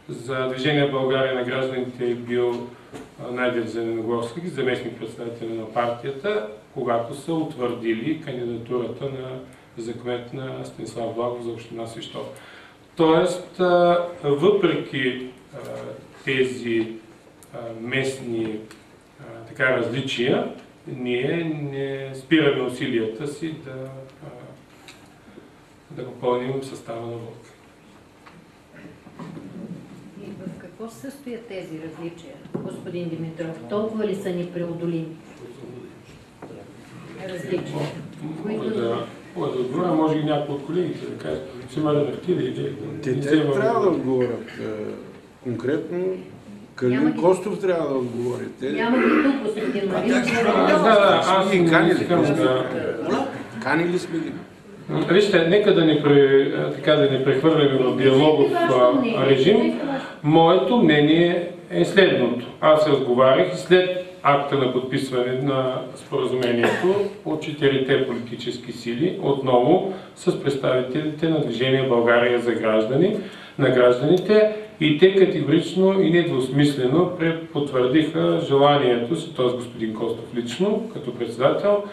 за Движение България на гражданите е бил Найден Зеленогорски, заместник председатели на партията, когато са утвърдили кандидатурата за кмет на Станислав Благов за община Свищов. Тоест, въпреки тези местни различия, ние не спираме усилията си да попълним състава на блока. И в какво се състоят тези различия, господин Димитров? Толкова ли са ни преодолими? Различия. Мога да отговоря, може и някои от колегите да кажат. Ще има да въртили идеи. Те трябва да отговорят конкретно. Калин Костов трябва да отговори. Няма ги тук, господин Марин. Аз ги канили. Канили сме ги. Вижте, нека да не прехвърляме в диалогов режим. Моето мнение е следното. Аз разговарях и след акта на подписване на споразумението от 4-те политически сили, отново с представителите на Движение България за граждани, на гражданите, и те категорично и недвусмислено потвърдиха желанието си, т.е. господин Костов лично, като председател,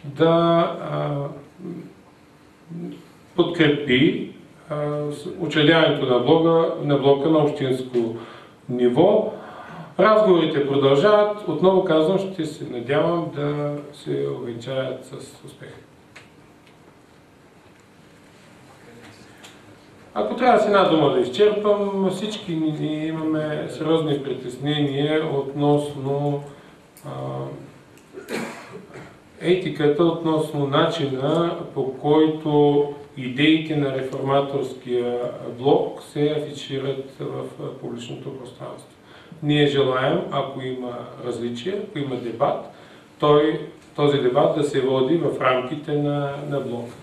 да подкрепи учредяването на блока на общинско ниво. Разговорите продължават. Отново казвам, ще се надявам да се увенчаят с успех. Ако трябва с една дума да изчерпам, всички ние имаме сериозни притеснения относно етиката, относно начина, по който идеите на реформаторския блок се афишират в публичното пространство. Ние желаем, ако има различия, ако има дебат, този дебат да се води в рамките на блока.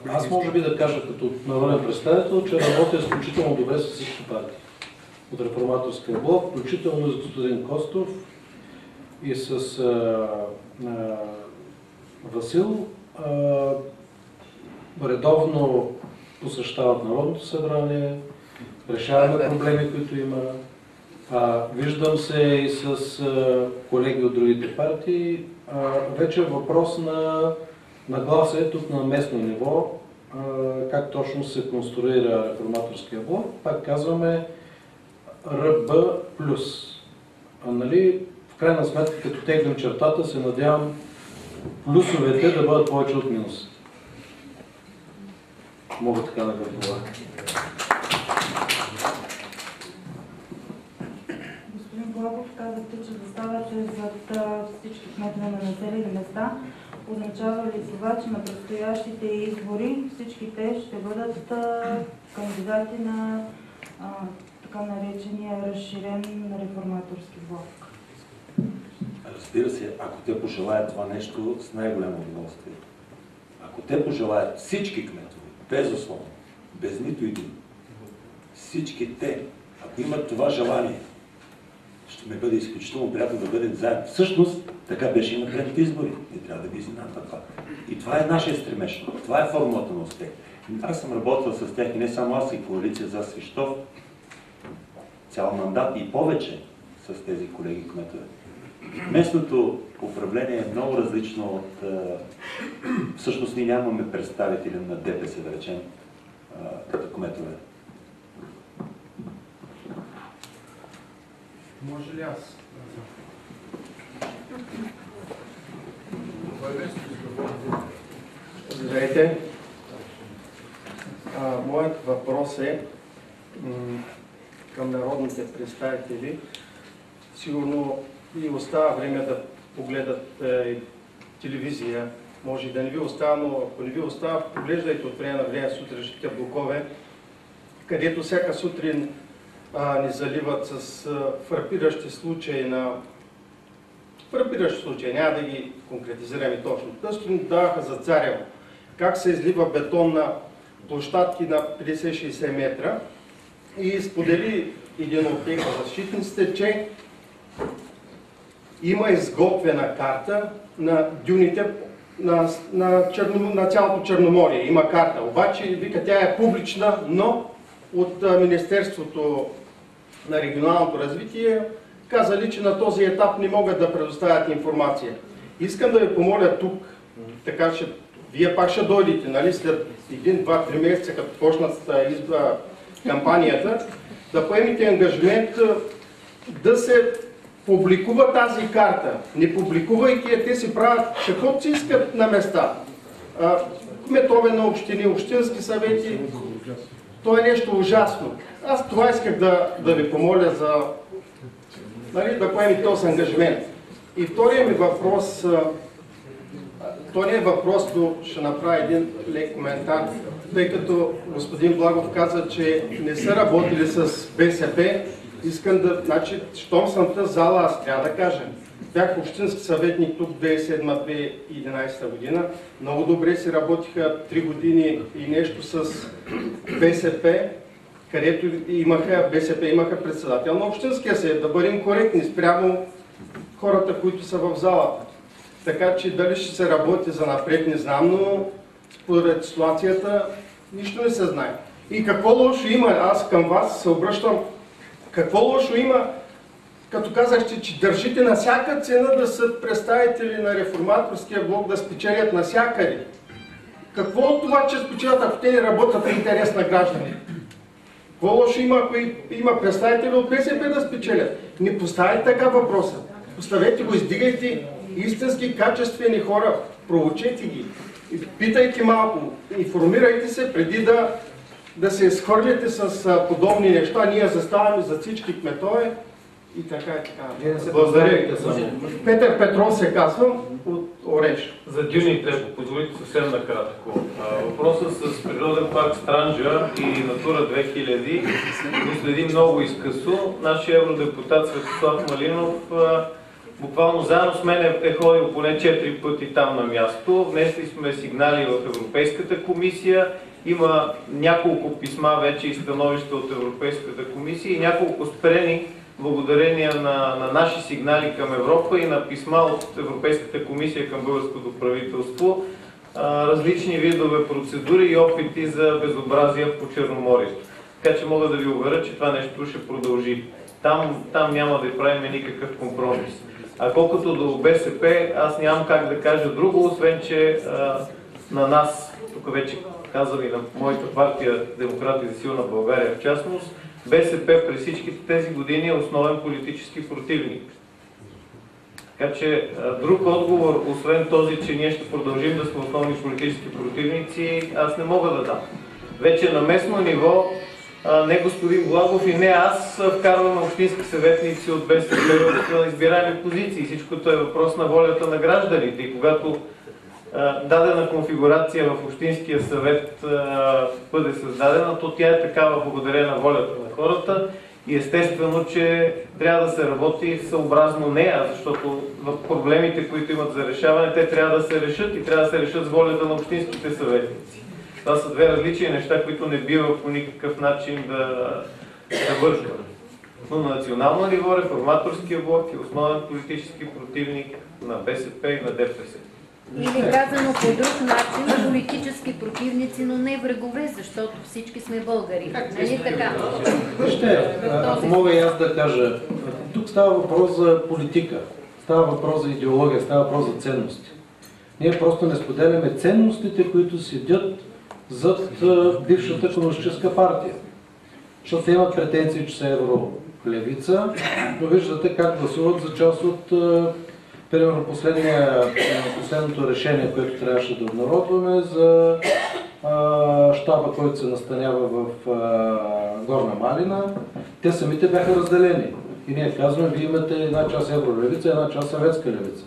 Аз може би да кажа като народен представител, че работя изключително добре с всички партии от реформаторския блок, включително с господин Костов и с Васил. Редовно посещават Народното събрание, решаваме проблеми, които има. Виждам се и с колеги от другите партии. Вече е въпрос на гласа е тук на местно ниво, как точно се конструира реформаторския блок. Пак казваме РБ+. Нали, в крайна сметка, като теглим чертата, се надявам плюсовете да бъдат повече от минус. Мога така да го говоря. Господин Благов, казахте, че заставате зад всички кметове на населени места. Означава ли това, че на предстоящите избори всички те ще бъдат кандидати на така наречения разширен реформаторски блок? Разбира се, ако те пожелаят това нещо, с най-голямо удоволствие. Ако те пожелаят всички кметове, безусловно, без нито един, всички те, ако имат това желание, ще ми бъде изключително приятно да бъдем заедно. Всъщност, така беше и на предните избори. Не трябва да ви изненадва това. И това е нашия стремеж. Това е формулата на успех. Аз съм работил с тях и не само аз, и коалиция за Свищов. Цял мандат и повече с тези колеги кметове. Местното управление е много различно от... Всъщност ние нямаме представители на ДПС, да речем, като кметове. Може ли аз? Здравейте. Моят въпрос е към народните представители. Сигурно ви остава време да погледат телевизия. Може и да не ви остава, но ако не ви остава, поглеждайте от време на време сутрешните блокове, където всяка сутрин ни заливат с фрапиращи случаи няма да ги конкретизираме точно. Тъсто ни даваха за Царево. Как се излива бетон на площадки на 50-60 метра и сподели един от защитниците, че има изготвена карта на дюните на цялото Черноморие. Има карта. Обаче, вика, тя е публична, но от Министерството на регионалното развитие казали, че на този етап не могат да предоставят информация. Искам да ви помоля тук, така че вие пак ще дойдете, нали, след 1, 2, 3 месеца, като почнат кампанията, да поемете ангажимент да се публикува тази карта. Не публикувайки, те си правят каквото си искат на места. Кметове на общини, общински съвети. То е нещо ужасно. Аз това исках да ви помоля за да поемете този ангажимент. И втория ми въпрос, то не е въпрос, но ще направя един лек коментар, тъй като господин Благов каза, че не са работили с БСП. Искам да, значи, щом съм тази зала, аз трябва да кажа. Бях общински съветник тук 2007-2011 година. Много добре си работиха 3 години и нещо с БСП, където БСП имаха председател на общинския съвет. Да бъдем коректни спрямо хората, които са в залата. Така че дали ще се работи за напред, не знам, но според ситуацията нищо не се знае. И какво лошо има, аз към вас се обръщам, какво лошо има, като казахте, че държите на всяка цена да са представители на реформаторския блок да спечелят навсякъде. Какво от това, че спечелят, ако те не работят в интерес на гражданите? Какво лошо има, ако има представители от БСП да спечелят? Не поставяйте така въпроса. Поставете го, издигайте истински качествени хора, проучете ги, питайте малко, информирайте се преди да се изхвърляте с подобни неща. Ние заставаме за всички кметове и така и така. Благодаря. Петър Петров се казвам от Ореш. За дюните, ако позволите съвсем накратко. Въпросът с природен парк Странджа и Натура 2000 го следи много изкъсо. Нашия евродепутат Светослав Малинов буквално заедно с мен е ходил поне 4 пъти там на място. Внесли сме сигнали в Европейската комисия. Има няколко писма вече и становища от Европейската комисия и няколко спрени благодарение на наши сигнали към Европа и на писма от Европейската комисия към българското правителство, различни видове процедури и опити за безобразия по Черноморието. Така че мога да ви уверя, че това нещо ще продължи. Там няма да правим никакъв компромис. А колкото до БСП, аз нямам как да кажа друго, освен че на нас, тук вече казвам и на моята партия Демократи за силна България в частност, БСП през всичките тези години е основен политически противник. Така че друг отговор, освен този, че ние ще продължим да сме основни политически противници, аз не мога да дам. Вече на местно ниво не господин Благов и не аз вкарваме общински съветници от БСП в избираеми позиции. Всичкото е въпрос на волята на гражданите. И когато дадена конфигурация в Общинския съвет бъде създадена, то тя е такава благодарение на волята на хората и естествено, че трябва да се работи съобразно нея, защото в проблемите, които имат за решаване, те трябва да се решат и трябва да се решат с волята на общинските съветници. Това са две различни неща, които не бива по никакъв начин да вършват. Но на национално ниво реформаторския блок е основен политически противник на БСП и на ДПС. Или казано по друг начин, политически противници, но не врагове, защото всички сме българи. Нали така? Вижте, ако мога и аз да кажа, тук става въпрос за политика. става въпрос за идеология, става въпрос за ценности. Ние просто не споделяме ценностите, които седят зад бившата комунистическа партия. Защото те имат претенции, че са евролевица, но виждате как гласуват за част от примерно последното решение, което трябваше да обнародваме за щаба, който се настанява в Горна Малина. Те самите бяха разделени. И ние казваме, вие имате една част евролевица, една част съветска левица.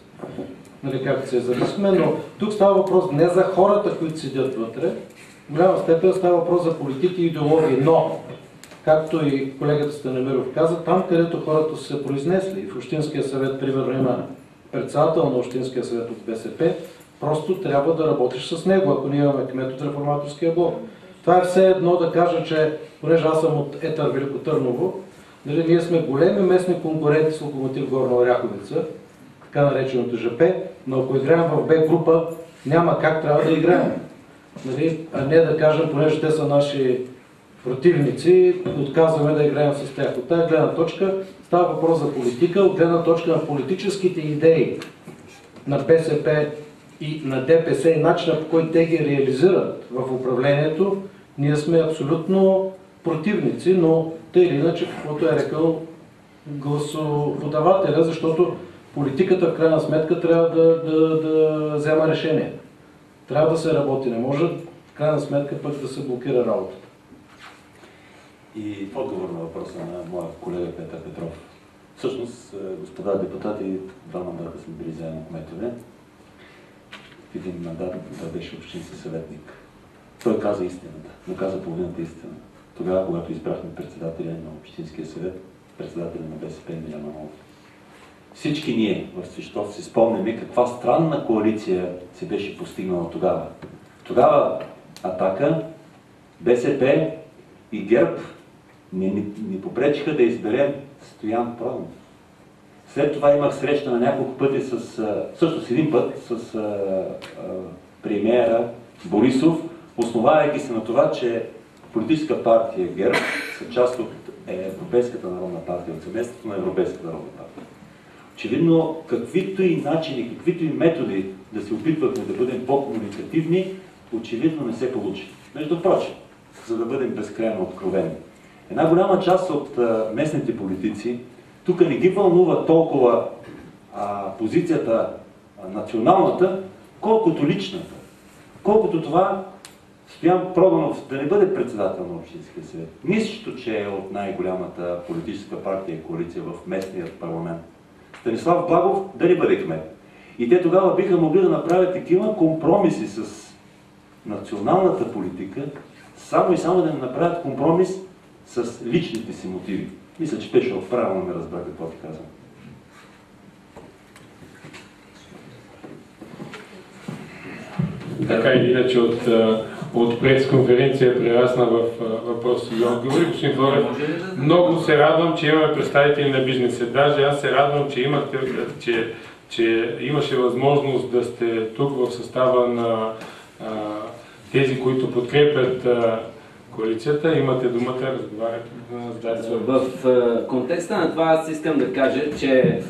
Нали, както се зависиме, но тук става въпрос не за хората, които седят вътре, в голяма степен става въпрос за политики и идеологии, но, както и колегата Станимиров каза, там, където хората са се произнесли, в Общинския съвет, примерно, има председател на Общинския съвет от БСП, просто трябва да работиш с него, ако ние имаме кмет от Реформаторския блок. Това е все едно да кажа, че, понеже аз съм от Етър Велико Търново, нали, ние сме големи местни конкуренти с Локомотив Горна Оряховица, така нареченото ЖП, но ако играем в Б група, няма как трябва да играем. Нали? А не да кажем, понеже те са наши противници, отказваме да играем с тях. От тази гледна точка става въпрос за политика, от гледна точка на политическите идеи на БСП и на ДПС и начина, по който те ги реализират в управлението, ние сме абсолютно противници, но тъй или иначе, каквото е рекал гласоподавателя, защото политиката в крайна сметка трябва да взема решение. Трябва да се работи, не може в крайна сметка пък да се блокира работата. И в отговор на въпроса на моя колега Петър Петров. Всъщност, господа депутати, 2 мандата сме били заедно кметове. В един мандат той беше общински съветник. Той каза истината, но каза половината истина. Тогава, когато избрахме председателя на Общинския съвет, председателя на БСП Милян Манолов. Всички ние в Свищов си спомняме каква странна коалиция се беше постигнала тогава. Тогава Атака, БСП и ГЕРБ ни попречиха да изберем Стоян Проданов. След това имах среща на няколко пъти всъщност един път с премиера Борисов, основавайки се на това, че политическа партия ГЕРБ са част от Европейската народна партия, от семейството на Европейската народна партия. Очевидно, каквито и начини, каквито и методи да се опитвахме да бъдем по-комуникативни, очевидно не се получи. Между прочим, за да бъдем безкрайно откровени. Една голяма част от местните политици тук не ги вълнува толкова позицията националната, колкото личната. Колкото това Стоян Проданов да не бъде председател на Общинския съвет. Нищо, че е от най-голямата политическа партия и коалиция в местния парламент. Станислав Благов да не бъде кмет. И те тогава биха могли да направят такива компромиси с националната политика, само и само да не направят компромис с личните си мотиви. Мисля, че Пешо правилно ме разбра какво ти казвам. Така или иначе от пресконференция прерасна в въпроси и отговори. Господин Флорев, много се радвам, че имаме представители на бизнеса. Даже аз се радвам, че имаше възможност да сте тук в състава на тези, които подкрепят коалицията. Имате думата, разговаряте. В контекста на това аз искам да кажа, че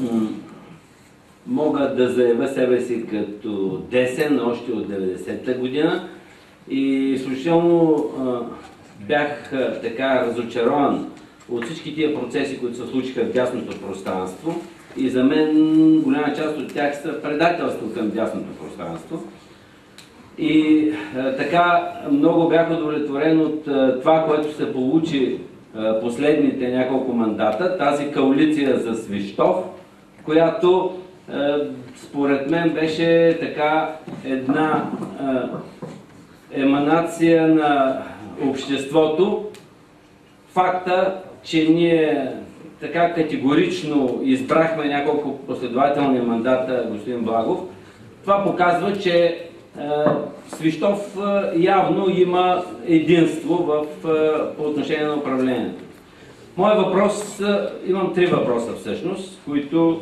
мога да заявя себе си като десен още от 90-та година и изключително бях така разочарован от всички тия процеси, които се случиха в дясното пространство и за мен голяма част от тях са предателство към дясното пространство. И така много бях удовлетворен от това, което се получи последните няколко мандата, тази коалиция за Свищов, която според мен беше така една еманация на обществото. Факта, че ние така категорично избрахме няколко последователни мандата господин Благов, това показва, че Свищов явно има единство по отношение на управлението. Моят въпрос, имам 3 въпроса всъщност, които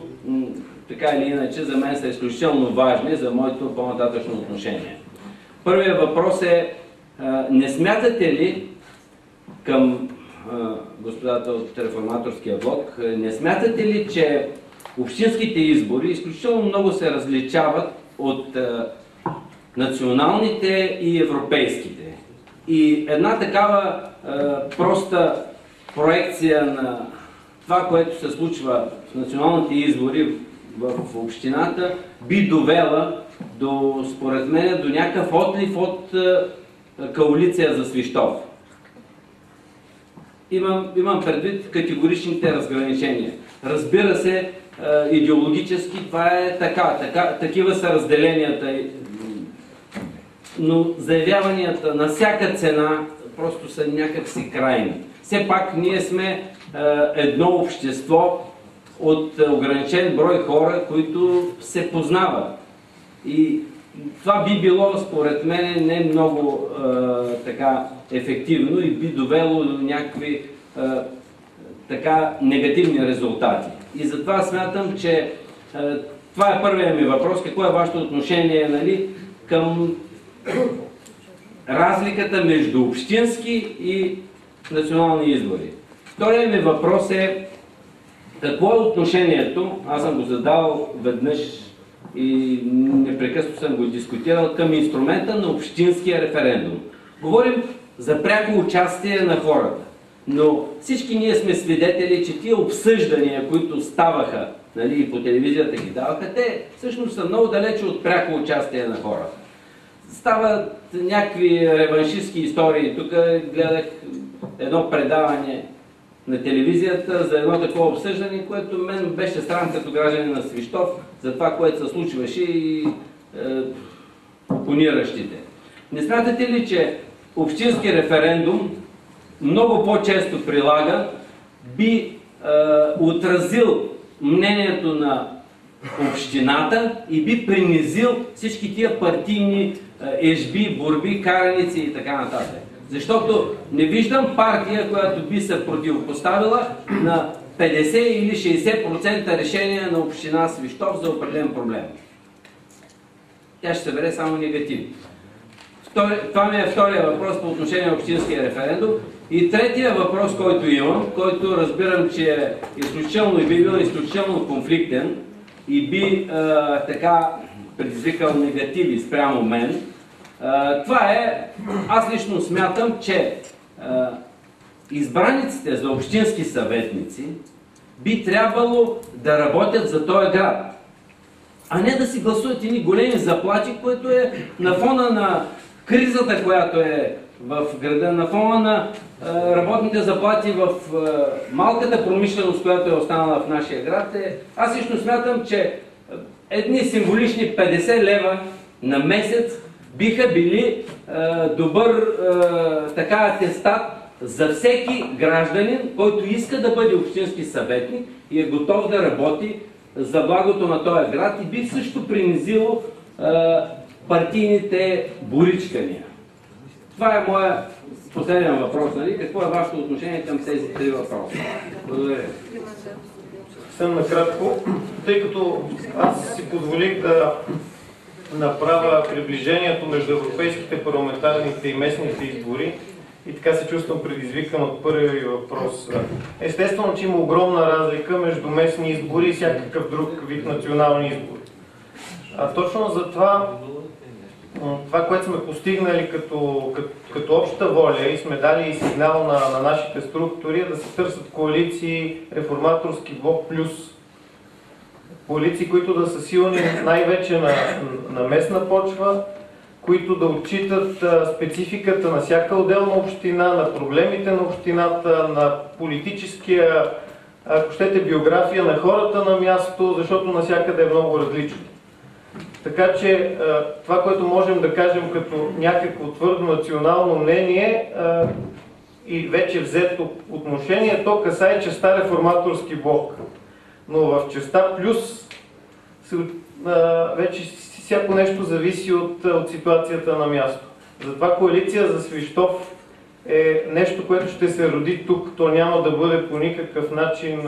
така или иначе за мен са изключително важни за моето по-нататъчно отношение. Първият въпрос е, не смятате ли към господата от Реформаторския блок, не смятате ли, че общинските избори изключително много се различават от националните и европейските. И една такава проста проекция на това, което се случва в националните избори в общината, би довела до, според мен, до някакъв отлив от коалиция за Свищов. Имам предвид категоричните разграничения. Разбира се, идеологически това е такива са разделенията, но заявяванията на всяка цена просто са някакси крайни. Все пак ние сме едно общество от ограничен брой хора, които се познават. И това би било, според мен, не много така ефективно и би довело до някакви така негативни резултати. И затова смятам, че това е първият ми въпрос. Какво е вашето отношение, нали, към разликата между общински и национални избори? Вторият ми въпрос е какво е отношението, аз съм го задавал веднъж и непрекъснато съм го дискутирал, към инструмента на общинския референдум. Говорим за пряко участие на хората, но всички ние сме свидетели, че тия обсъждания, които ставаха, нали, и по телевизията ги даваха, те всъщност са много далече от пряко участие на хората. Стават някакви реваншистски истории. Тук гледах едно предаване на телевизията за едно такова обсъждане, което мен беше срам като гражданин на Свищов за това, което се случваше и опониращите. Не смятате ли, че общински референдум, много по-често прилага, би отразил мнението на общината и би принизил всички тия партийни ежби, борби, караници и така нататък? Защото не виждам партия, която би се противопоставила на 50 или 60% решение на община Свищов за определен проблем. Тя ще събере само негативно. Това ми е втория въпрос по отношение на общинския референдум. И третия въпрос, който имам, който разбирам, че е изключително и би бил изключително конфликтен и би така предизвикал негативи спрямо мен, това е, аз лично смятам, че избраниците за общински съветници би трябвало да работят за този град, а не да си гласуват едни големи заплати, което е на фона на кризата, която е в града, на фона на работните заплати в малката промишленост, която е останала в нашия град. Аз лично смятам, че едни символични 50 лева на месец биха били добър така атестат за всеки гражданин, който иска да бъде общински съветник и е готов да работи за благото на този град и би също принизило партийните боричкания. Това е моя последен въпрос. Нали? Какво е вашето отношение към тези три въпроса? Благодаря. Съвсем накратко, тъй като аз си позволих да направя приближението между европейските, парламентарните и местните избори и така се чувствам предизвикан от първия ви въпрос. Естествено, че има огромна разлика между местни избори и всякакъв друг вид национални избори. Точно за това, което сме постигнали като обща воля и сме дали и сигнал на нашите структури, да се търсят коалиции Реформаторски блок плюс. Коалиции, които да са силни най-вече на местна почва, които да отчитат спецификата на всяка отделна община, на проблемите на общината, на политическия, ако щете, биография на хората на място, защото навсякъде е много различно. Така че това, което можем да кажем като някакво твърдо национално мнение и вече взето отношение, то касае частта Реформаторски блок. Но в частта плюс вече всяко нещо зависи от ситуацията на място. Затова коалиция за Свищов е нещо, което ще се роди тук. То няма да бъде по никакъв начин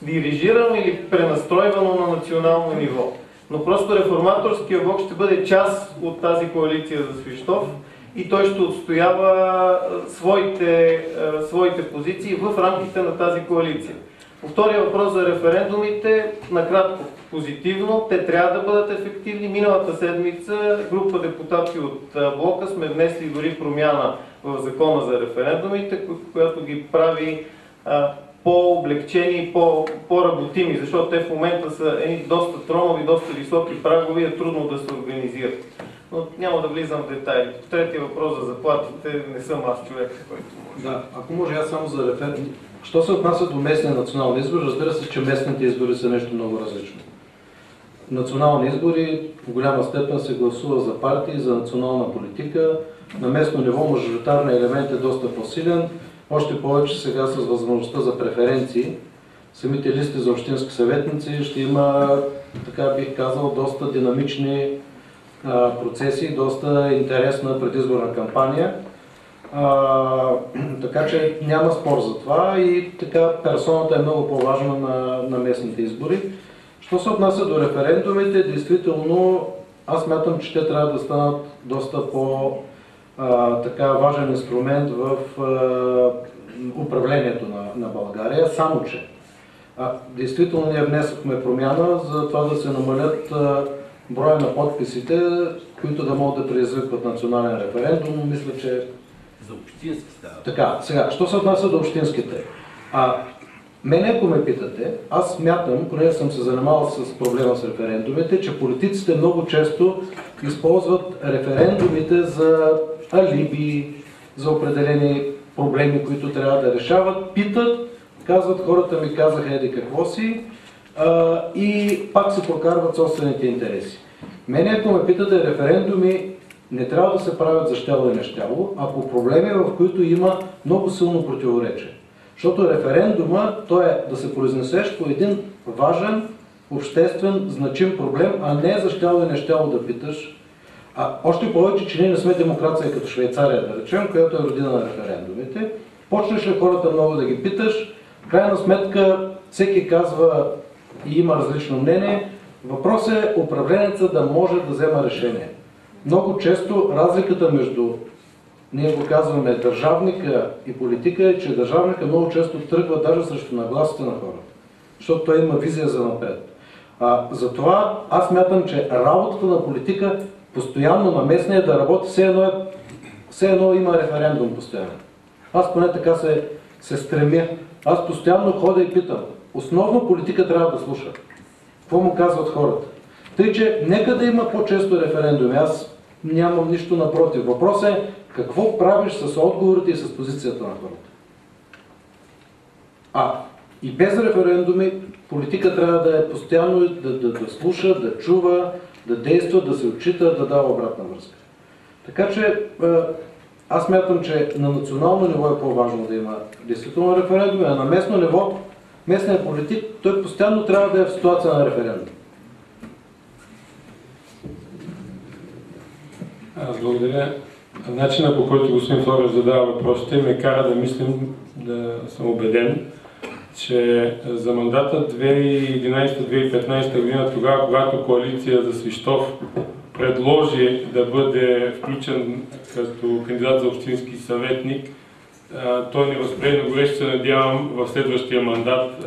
дирижирано или пренастройвано на национално ниво. Но просто Реформаторския блок ще бъде част от тази коалиция за Свищов и той ще отстоява своите позиции в рамките на тази коалиция. По втория въпрос за референдумите, накратко позитивно, те трябва да бъдат ефективни. Миналата седмица група депутати от блока сме внесли дори промяна в закона за референдумите, която ги прави по-облегчени и по-работими, защото те в момента са едни доста тромави, доста високи прагови, е трудно да се организират. Но няма да влизам в детайли. Третия въпрос за заплатите, не съм аз човек, който може. Да, ако може аз само за референдум. Що се отнася до местния национални избори, разбира се, че местните избори са нещо много различно. Национални избори в голяма степен се гласува за партии, за национална политика. На местно ниво мажоритарният елемент е доста по-силен. Още повече сега с възможността за преференции. Самите листи за общински съветници ще има, така бих казал, доста динамични процеси, доста интересна предизборна кампания. Така че няма спор за това и така персоната е много по-важна на местните избори. Що се отнася до референдумите, действително аз смятам, че те трябва да станат доста важен инструмент в управлението на България, само че действително ние внесохме промяна за това да се намалят броя на подписите, които да могат да предизвикват национален референдум. Мисля, че за общински става. Така, сега, що се отнася до общинските? Мене, ако ме питате, аз смятам, понеже съм се занимавал с проблема с референдумите, че политиците много често използват референдумите за алиби, за определени проблеми, които трябва да решават, питат, казват, хората ми казаха еди какво си и пак се прокарват собствените интереси. Мене, ако ме питате, референдуми не трябва да се правят за щяло и нещяло, а по проблеми, в които има много силно противоречие. Защото референдума, то е да се произнесеш по един важен, обществен, значим проблем, а не за щяло и нещяло да питаш. Още повече, че ние не сме демокрация като Швейцария, да речем, която е родина на референдумите. Почнеш ли хората много да ги питаш, в крайна сметка всеки казва и има различно мнение. Въпросът е управленеца да може да взема решение. Много често разликата между, ние го казваме, държавника и политика е, че държавника много често тръгва даже срещу нагласите на хората. Защото той има визия за напред. Затова аз мятам, че работата на политика постоянно на местния да работи, все едно има референдум постоянно. Аз поне така се стремя. Аз постоянно ходя и питам. Основно политика трябва да слуша. Какво му казват хората? Тъй, че нека да има по-често референдуми. Аз нямам нищо напротив. Въпросът е какво правиш с отговорите и с позицията на хората. И без референдуми политика трябва да е постоянно да слуша, да чува, да действа, да се отчита, да дава обратна връзка. Така че аз мятам, че на национално ниво е по-важно да има действително референдуми, а на местно ниво местният политик, той постоянно трябва да е в ситуация на референдум. Аз благодаря. Начинът, по който господин Флорев задава въпросите, ме кара да мислим, да съм убеден, че за мандата 2011-2015 година, тогава, когато коалиция за Свищов предложи да бъде включен като кандидат за общински съветник, той не възприе, но горещо се надявам в следващия мандат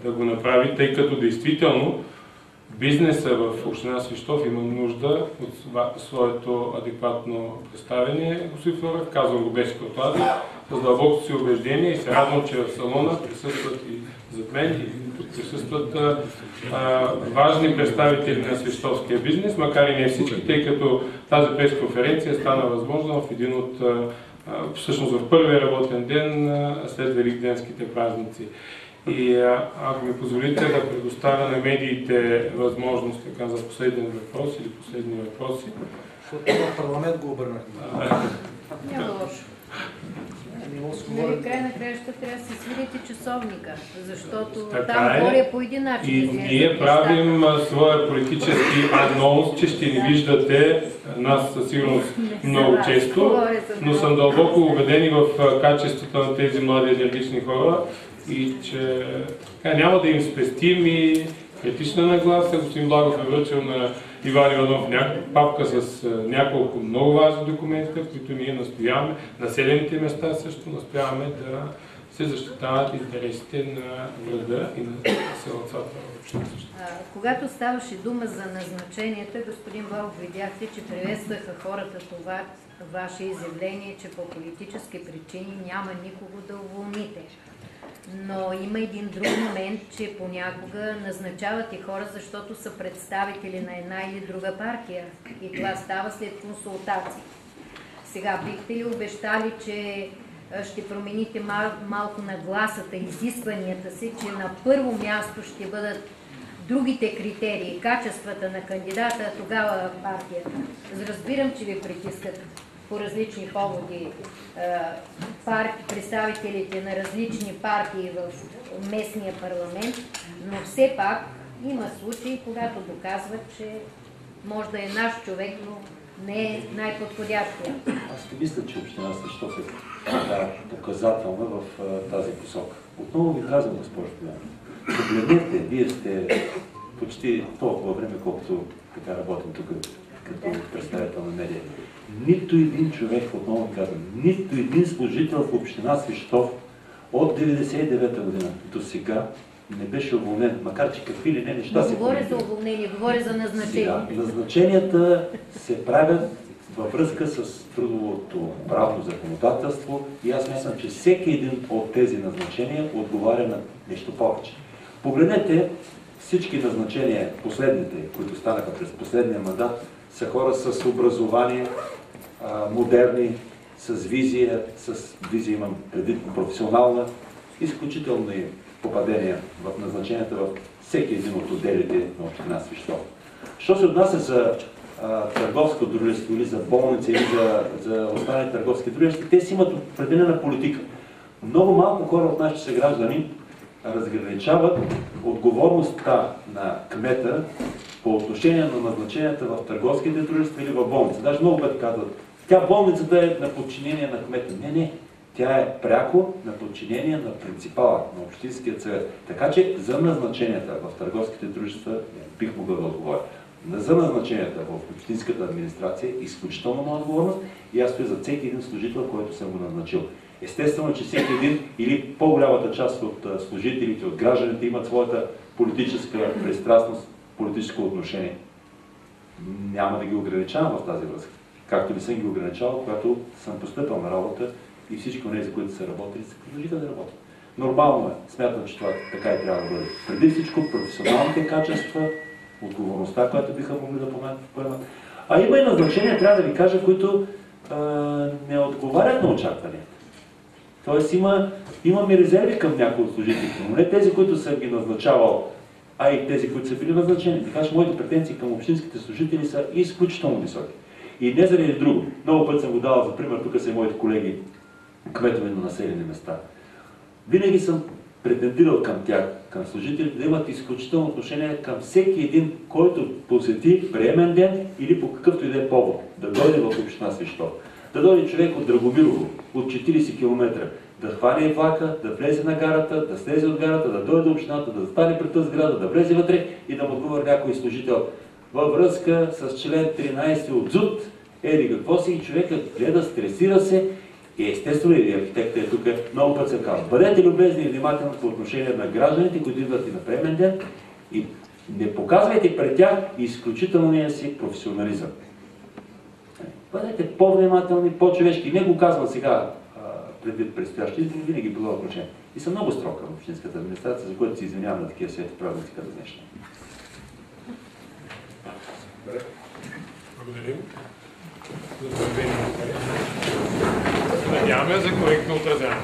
да го направи, тъй като действително бизнеса в община Свищов има нужда от своето адекватно представяне. Господин Флорев, казвам го без каутази, с дълбокото си убеждение и се радвам, че в салона присъстват и зад мен и тук присъстват важни представители на свищовския бизнес, макар и не всички, тъй като тази пресконференция стана възможна в един от, всъщност в първия работен ден след Великденските празници. И ако ми позволите да предоставя на медиите възможност така, за последен въпрос или последни въпроси. Защото в парламент го обърнахме. Няма лошо. Край на краища трябва да се свирите часовника, защото там говоря по един начин. И ние правим своя политически анонс, че ще ни виждате нас със сигурност много често, но съм дълбоко убеден и в качеството на тези млади енергични хора и че няма да им спестим и критична нагласа. Господин Благов е връчил на Иван Иванов папка с няколко много важни документи, които ние настояваме, населените места също настояваме да се защитават интересите на града и на селцата в общината. Когато ставаше дума за назначенията, господин Балов, видяхте, че приветстваха хората това ваше изявление, че по политически причини няма никого да уволните. Но има един друг момент, че понякога назначават и хора, защото са представители на една или друга партия. И това става след консултации. Сега бихте ли обещали, че ще промените малко нагласата, изискванията си, че на първо място ще бъдат другите критерии, качествата на кандидата, а тогава партията? Разбирам, че ви притискат по различни поводи представителите на различни партии в местния парламент, но все пак има случаи, когато доказват, че може да е наш човек, но не е най-подходящия. Аз не мисля, че община Свищов е показателна в тази посока. Отново ви казвам, госпожо Боянова, погледнете, вие сте почти толкова време, колкото така работим тук като представител на медия. Нито един човек, отново казвам, нито един служител в община Свищов от 1999 година до сега не беше уволнен, макар че какви ли не неща се говоря за уволнение, говоря за назначение. Назначенията се правят във връзка с трудовото правно законодателство и аз мисля, че всеки един от тези назначения отговаря на нещо повече. Погледнете всички назначения, последните, които станаха през последния мандат, са хора с образование, модерни, с визия имам предвид професионална, изключителни попадения в назначенията във всеки един от отделите на община Свищов. Що се отнася за търговско дружество или за болница или за останали търговски дружества, те си имат определена политика. Много малко хора от нашите съграждани разграничават отговорността на кмета по отношение на назначенията в търговските дружества или в болница. Даже много пъти казват, болницата е на подчинение на кмета. Не. Тя е пряко на подчинение на принципала, на Общинския съвет. Така че за назначенията в търговските дружества бих могъл да отговоря. За назначенията в общинската администрация е изключително моя отговорност и аз стоя за всеки един служител, който съм го назначил. Естествено, че всеки един или по-голямата част от служителите, от гражданите имат своята политическа пристрастност, политическо отношение. Няма да ги ограничавам в тази връзка. Както не съм ги ограничавал, когато съм постъпил на работа и всички от тези, които са работили, са продължиха да работят. Нормално е. Смятам, че това така и трябва да бъде. Преди всичко професионалните качества, отговорността, която биха могли да поемат. А има и назначения, трябва да ви кажа, които не отговарят на очакванията. Тоест имаме резерви към някои от служителите, но не тези, които съм ги назначавал, а и тези, които са били назначени. Така че моите претенции към общинските служители са изключително високи. И не заради друго. Много път съм го давал за пример, тук са и моите колеги, кметове на населени места. Винаги съм претендирал към тях, към служителите, да имат изключително отношение към всеки един, който посети приемен ден или по какъвто и да е повод, да дойде в община Свищов. Да дойде човек от Драгомирово, от 40 км, да хване влака, да влезе на гарата, да слезе от гарата, да дойде до общината, да стане пред тази сграда, да влезе вътре и да му отговори някой служител. Във връзка с член 13 от ЗУТ, еди какво си, и човекът гледа, стресира се, и естествено и архитектът е тук, много път се казва. Бъдете любезни и внимателни по отношение на гражданите, които идват и на приемен ден, и не показвайте пред тях изключителния си професионализъм. Бъдете по-внимателни, по-човешки. Не го казвам сега предвид предстоящи избори, винаги било отношение. И съм много строг към общинската администрация, за което се извинявам на такива свети празници като днешни. Благодарим. Надяваме за коректно отразяване.